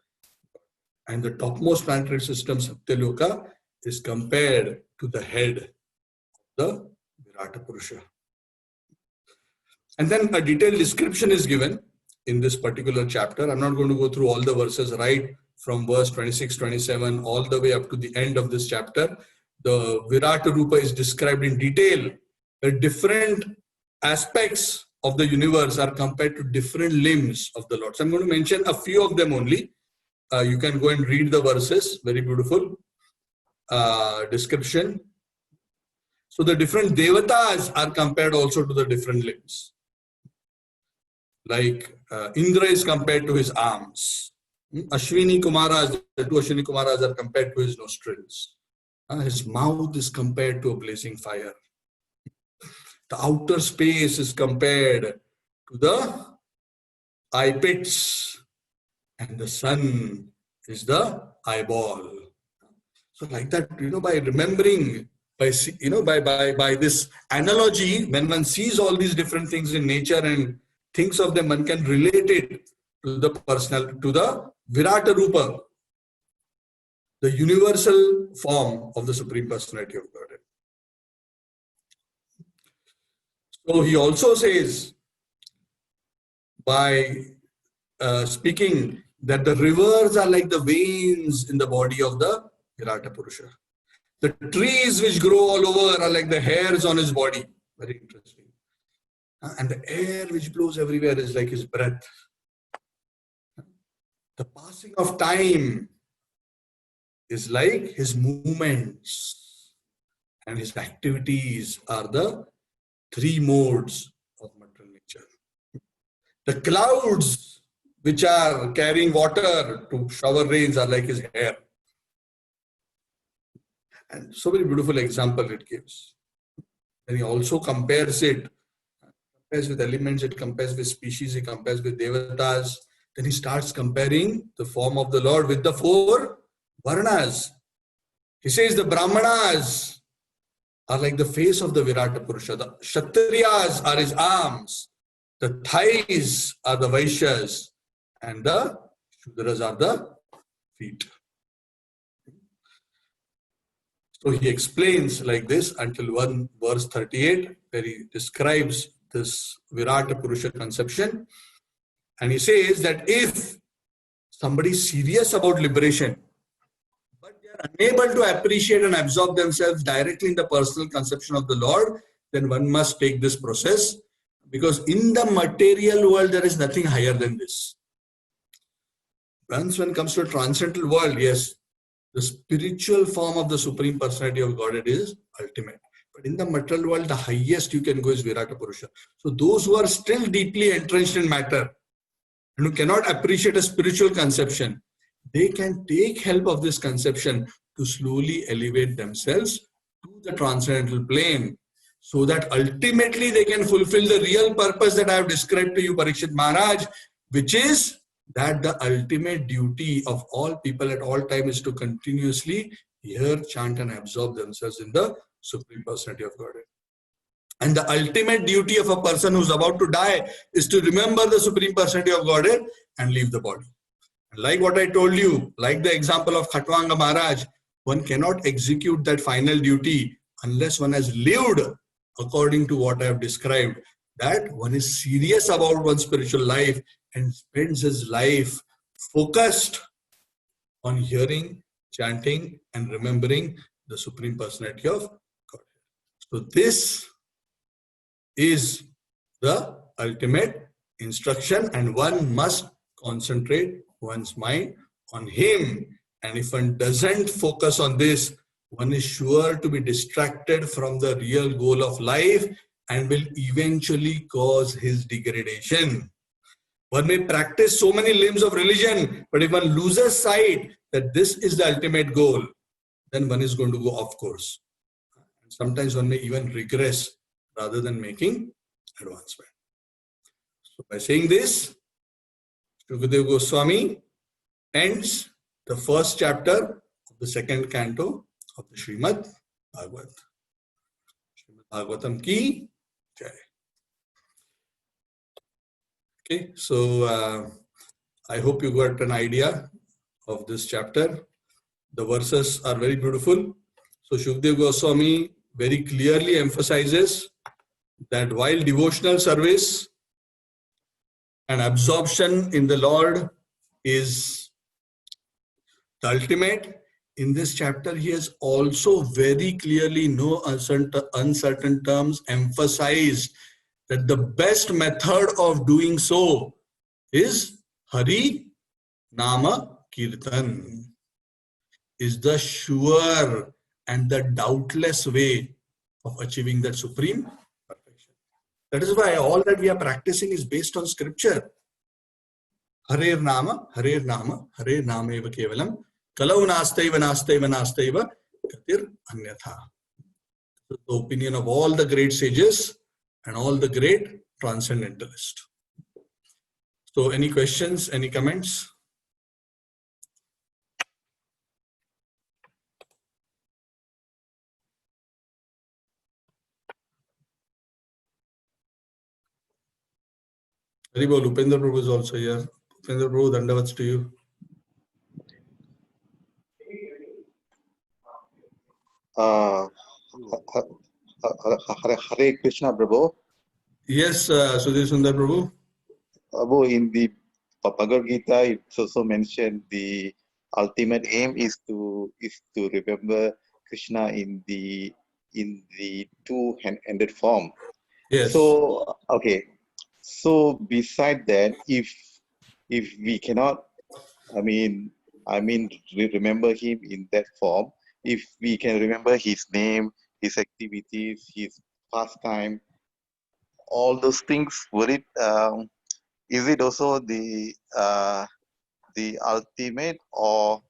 Speaker 1: And the topmost planetary system, Satyaloka, is compared to the head of the Virata Purusha. And then a detailed description is given in this particular chapter. I'm not going to go through all the verses, right from verse 26, 27, all the way up to the end of this chapter. The Virata Rupa is described in detail. The different aspects of the universe are compared to different limbs of the Lord. So I'm going to mention a few of them only. You can go and read the verses. Very beautiful description. So the different devatas are compared also to the different limbs. Like Indra is compared to his arms. Ashwini Kumaras, the two Ashwini Kumaras are compared to his nostrils. His mouth is compared to a blazing fire. The outer space is compared to the eye pits, and the sun is the eyeball. So like that, by remembering, by this analogy, when one sees all these different things in nature and thinks of them, one can relate it to the Virata Rupa, the universal form of the Supreme Personality of Godhead. So he also says, by speaking, that the rivers are like the veins in the body of the Virata Purusha. The trees which grow all over are like the hairs on his body. Very interesting. And the air which blows everywhere is like his breath. The passing of time is like his movements, and his activities are the three modes of material nature. The clouds which are carrying water to shower rains are like his hair. And so very beautiful example it gives. And he also compares it, compares with elements, it compares with species, he compares with devatas. Then he starts comparing the form of the Lord with the four varnas. He says the Brahmanas are like the face of the Virata Purusha. The Kshatriyas are his arms. The thighs are the Vaishyas. And the Shudras are the feet. So he explains like this until verse 38, where he describes this Virata Purusha conception. And he says that if somebody is serious about liberation, but they are unable to appreciate and absorb themselves directly in the personal conception of the Lord, then one must take this process, because in the material world there is nothing higher than this. Once one comes to a transcendental world, yes, the spiritual form of the Supreme Personality of Godhead is ultimate. But in the material world, the highest you can go is Virata Purusha. So those who are still deeply entrenched in matter and who cannot appreciate a spiritual conception, they can take help of this conception to slowly elevate themselves to the transcendental plane, so that ultimately they can fulfill the real purpose that I have described to you, Parikshit Maharaj, which is that the ultimate duty of all people at all time is to continuously hear, chant and absorb themselves in the Supreme Personality of Godhead. And the ultimate duty of a person who's about to die is to remember the Supreme Personality of Godhead and leave the body. Like what I told you, like the example of Khatwanga Maharaj, one cannot execute that final duty unless one has lived according to what I have described, that one is serious about one's spiritual life and spends his life focused on hearing, chanting and remembering the Supreme Personality of God. So this is the ultimate instruction, and one must concentrate one's mind on Him. And if one doesn't focus on this, one is sure to be distracted from the real goal of life and will eventually cause his degradation. One may practice so many limbs of religion, but if one loses sight that this is the ultimate goal, then one is going to go off course. Sometimes one may even regress rather than making advancement. So by saying this, Shukadeva Goswami ends the first chapter of the second canto of the Srimad Bhagavad. Srimad Bhagavatam ki jai. Okay, so I hope you got an idea of this chapter. The verses are very beautiful. So Shukadeva Goswami very clearly emphasizes that while devotional service and absorption in the Lord is the ultimate, in this chapter he has also very clearly, no uncertain terms, emphasized that the best method of doing so is Hari Nama Kirtan, is the sure and the doubtless way of achieving that supreme perfection. That is why all that we are practicing is based on scripture. Harer Nama, Harer Nama, Harer Nama eva kevalam, kalau nastaiva nastaiva nastaiva, katir anyatha. The opinion of all the great sages and all the great transcendentalists. So any questions, any comments? Haribol, Upendra Prabhu is also here. Upendra Prabhu, Dandavats to you.
Speaker 3: Hare Krishna, Prabhu.
Speaker 1: Yes, Sudhir Sundar Prabhu.
Speaker 3: Prabhu, in the Bhagavad Gita, it's also mentioned the ultimate aim is to remember Krishna in the two-handed form.
Speaker 1: Yes.
Speaker 3: So okay. So beside that, if we cannot, remember him in that form, if we can remember his name, his activities, his pastime, all those things, is it also the ultimate, or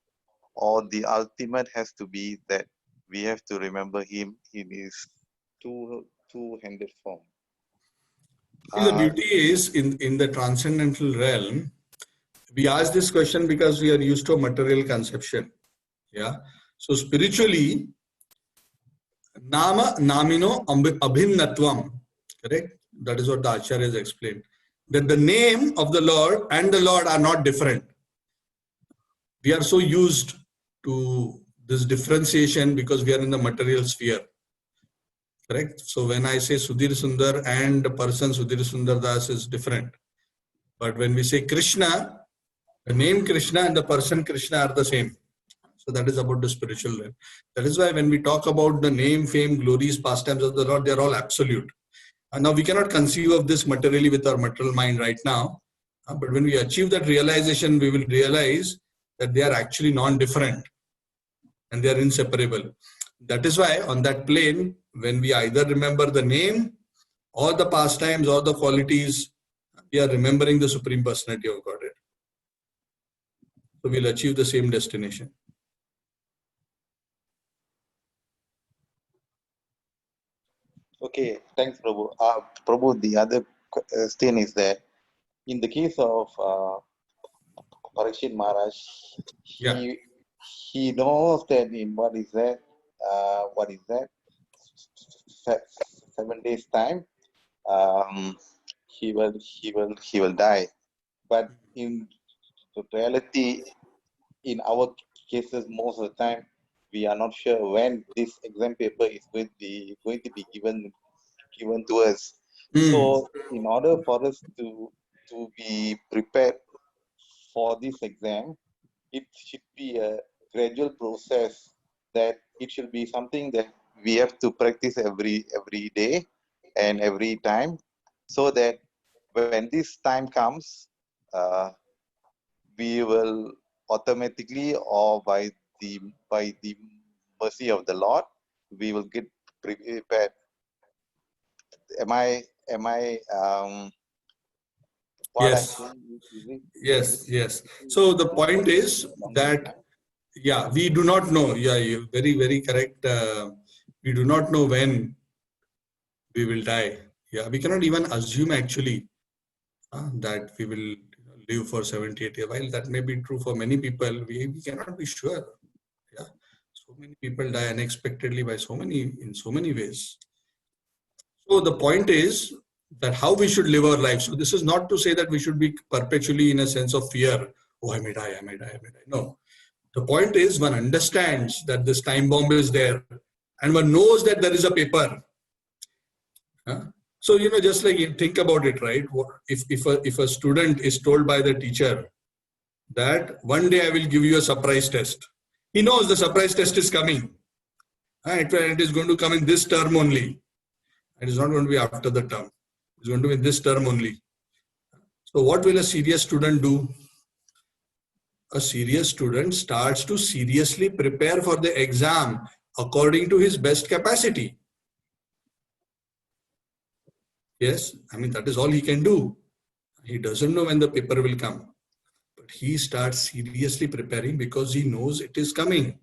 Speaker 3: the ultimate has to be that we have to remember him in his two-handed form?
Speaker 1: See, the beauty is in the transcendental realm, we ask this question because we are used to a material conception. Yeah. So spiritually, Nama Namino Abhinnatvam. Correct? That is what the Acharya has explained. That the name of the Lord and the Lord are not different. We are so used to this differentiation because we are in the material sphere. Correct? So when I say Sudhir Sundar and the person Sudhir Sundar Das is different. But when we say Krishna, the name Krishna and the person Krishna are the same. So that is about the spiritual realm. That is why when we talk about the name, fame, glories, pastimes of the Lord, they are all absolute. And now we cannot conceive of this materially with our material mind right now. But when we achieve that realization, we will realize that they are actually non-different and they are inseparable. That is why on that plane, when we either remember the name or the pastimes or the qualities, we are remembering the Supreme Personality of Godhead. So we'll achieve the same destination.
Speaker 3: Okay, thanks, Prabhu. Prabhu, the other question is that in the case of Parikshit Maharaj, he knows that in what is that 7 days time, he will die. But in reality, in our cases, most of the time, we are not sure when this exam paper is going to be given to us. So in order for us to be prepared for this exam, it should be a gradual process, that it should be something that we have to practice every day and every time, so that when this time comes, we will automatically, or by the mercy of the Lord, we will get prepared. Am I what I'm
Speaker 1: Yes,
Speaker 3: saying is it
Speaker 1: yes. So the point is that, yeah, we do not know. Yeah, you're very correct. We do not know when we will die. Yeah, we cannot even assume actually that we will live for 70, 80 years. While that may be true for many people, we cannot be sure. Yeah, so many people die unexpectedly by in so many ways. So the point is that how we should live our life. So this is not to say that we should be perpetually in a sense of fear. Oh, I may die, I may die, I may die. No. The point is one understands that this time bomb is there and one knows that there is a paper. Huh? So, just like you think about it, right? If a student is told by the teacher that one day I will give you a surprise test, he knows the surprise test is coming. It is going to come in this term only. It is not going to be after the term. It's going to be in this term only. So what will a serious student do? A serious student starts to seriously prepare for the exam according to his best capacity. Yes, I mean, that is all he can do. He doesn't know when the paper will come, but he starts seriously preparing because he knows it is coming.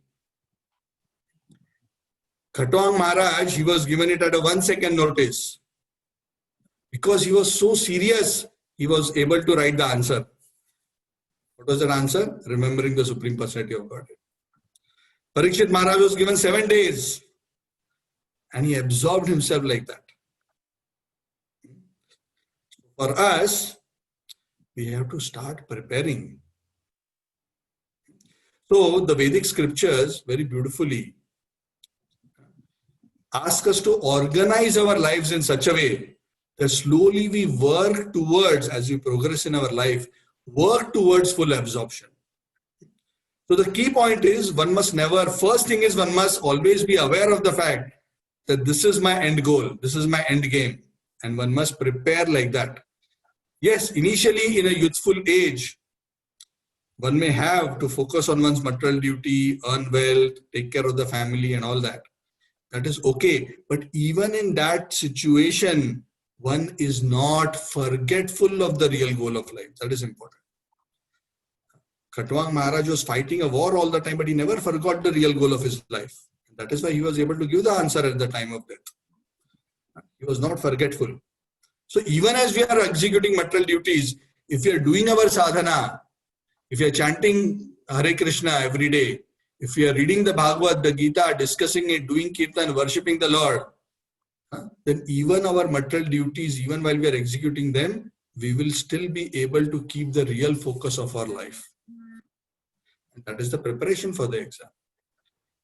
Speaker 1: Khatwang Maharaj, he was given it at a 1 second notice. Because he was so serious, he was able to write the answer. What was that answer? Remembering the Supreme Personality of Godhead. Parikshit Maharaj was given 7 days and he absorbed himself like that. For us, we have to start preparing. So the Vedic scriptures very beautifully ask us to organize our lives in such a way that slowly we work towards, as we progress in our life, work towards full absorption. So the key point is first thing is one must always be aware of the fact that this is my end goal, this is my end game, and one must prepare like that. Yes, initially in a youthful age, one may have to focus on one's material duty, earn wealth, take care of the family and all that. That is okay. But even in that situation, one is not forgetful of the real goal of life. That is important. Khatwang Maharaj was fighting a war all the time, but he never forgot the real goal of his life. That is why he was able to give the answer at the time of death. He was not forgetful. So even as we are executing material duties, if we are doing our sadhana, if we are chanting Hare Krishna every day, if we are reading the Bhagavad, the Gita, discussing it, doing kirtan, worshipping the Lord, then even our material duties, even while we are executing them, we will still be able to keep the real focus of our life. And that is the preparation for the exam.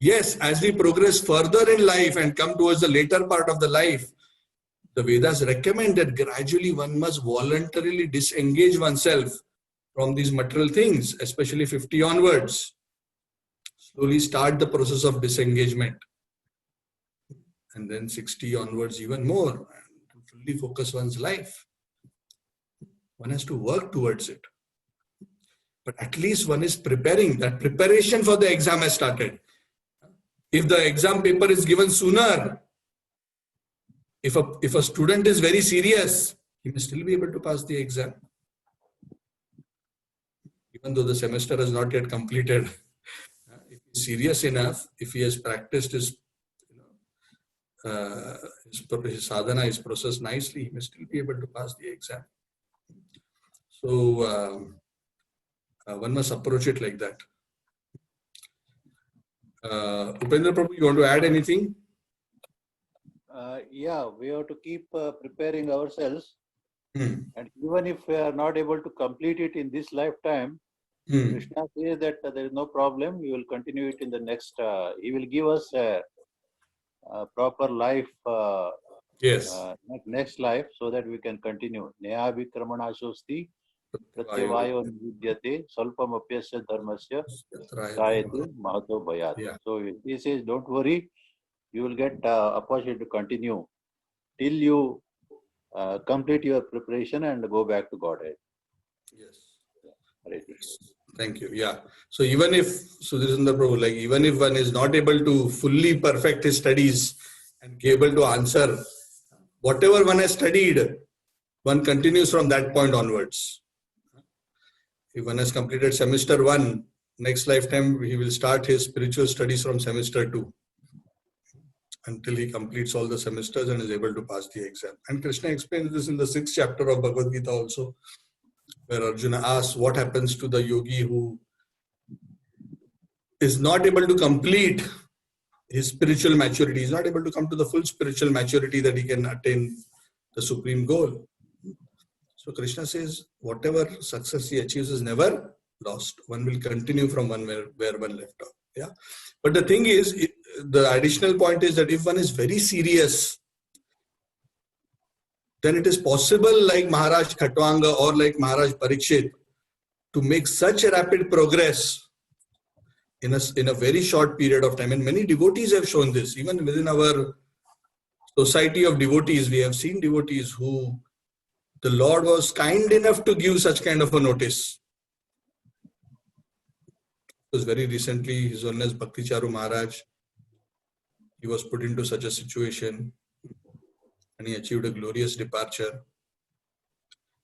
Speaker 1: Yes, as we progress further in life and come towards the later part of the life, the Vedas recommend that gradually one must voluntarily disengage oneself from these material things, especially 50 onwards. Slowly start the process of disengagement. And then 60 onwards even more. And to fully focus one's life. One has to work towards it. But at least one is preparing. That preparation for the exam has started. If the exam paper is given sooner, if a student is very serious, he may still be able to pass the exam. Even though the semester has not yet completed. If he's serious enough, if he has practiced his sadhana, his process nicely, he may still be able to pass the exam. So one must approach it like that. Upendra Prabhu, you want to add anything?
Speaker 4: Yeah, we have to keep preparing ourselves. And even if we are not able to complete it in this lifetime, Krishna says that there is no problem. We will continue it in the next. He will give us a proper life.
Speaker 1: Yes.
Speaker 4: Next life, so that we can continue. Neha vikramana shosti pratyavayo nividyate salpam apyasya dharmasya sayate mahato bhayat. So he says, don't worry, you will get opportunity to continue till you complete your preparation and go back to Godhead.
Speaker 1: Yes.
Speaker 4: Hare Krishna.
Speaker 1: Thank you. Yeah. So even if Sudhir Sundar Prabhu, like even if one is not able to fully perfect his studies and be able to answer whatever one has studied, one continues from that point onwards. If one has completed semester 1, next lifetime he will start his spiritual studies from semester 2 until he completes all the semesters and is able to pass the exam. And Krishna explains this in the 6th chapter of Bhagavad Gita also, where Arjuna asks what happens to the yogi who is not able to complete his spiritual maturity, is not able to come to the full spiritual maturity that he can attain the supreme goal. So Krishna says, whatever success he achieves is never lost. One will continue from one where one left off. Yeah. But the thing is, the additional point is that if one is very serious, then it is possible, like Maharaj Khatwanga or like Maharaj Parikshit, to make such a rapid progress in a very short period of time. And many devotees have shown this. Even within our society of devotees, we have seen devotees who the Lord was kind enough to give such kind of a notice. It was very recently, His Holiness Bhakti Charu Maharaj, he was put into such a situation and he achieved a glorious departure.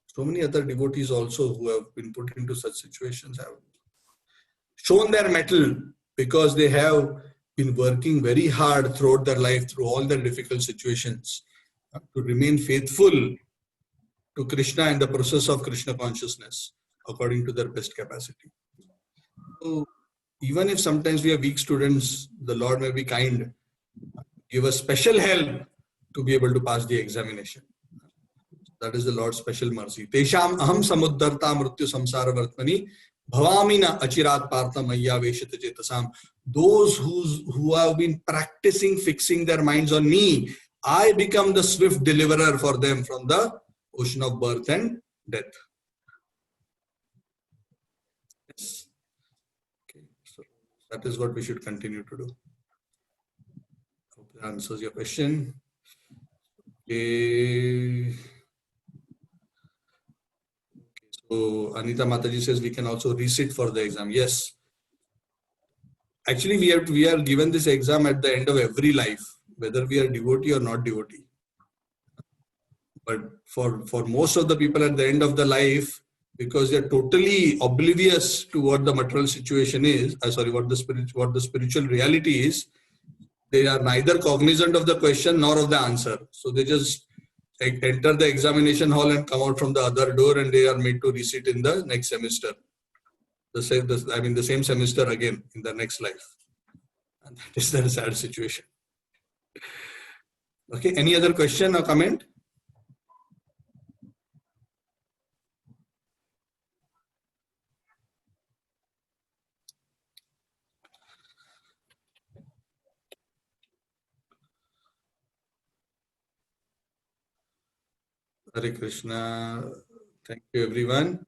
Speaker 1: So many other devotees also who have been put into such situations have shown their mettle because they have been working very hard throughout their life, through all their difficult situations, to remain faithful to Krishna and the process of Krishna consciousness according to their best capacity. So even if sometimes we are weak students, the Lord may be kind, give us special help to be able to pass the examination. That is the Lord's special mercy. Tesham aham samuddarta mrityu samsara vartmani bhavamina achirat partha maya veshita chetasam. Those who have been practicing fixing their minds on me, I become the swift deliverer for them from the ocean of birth and death. Yes. Okay, so that is what we should continue to do. Hope that answers your question. Okay. So Anita Mataji says we can also resit for the exam. Yes. Actually, we are given this exam at the end of every life, whether we are devotee or not devotee. But for most of the people at the end of the life, because they are totally oblivious to what the material situation is, what the spiritual reality is, they are neither cognizant of the question nor of the answer. So they just enter the examination hall and come out from the other door, and they are made to resit in the next semester. The same semester again in the next life. And that is the sad situation. Okay, any other question or comment? Hare Krishna. Thank you, everyone.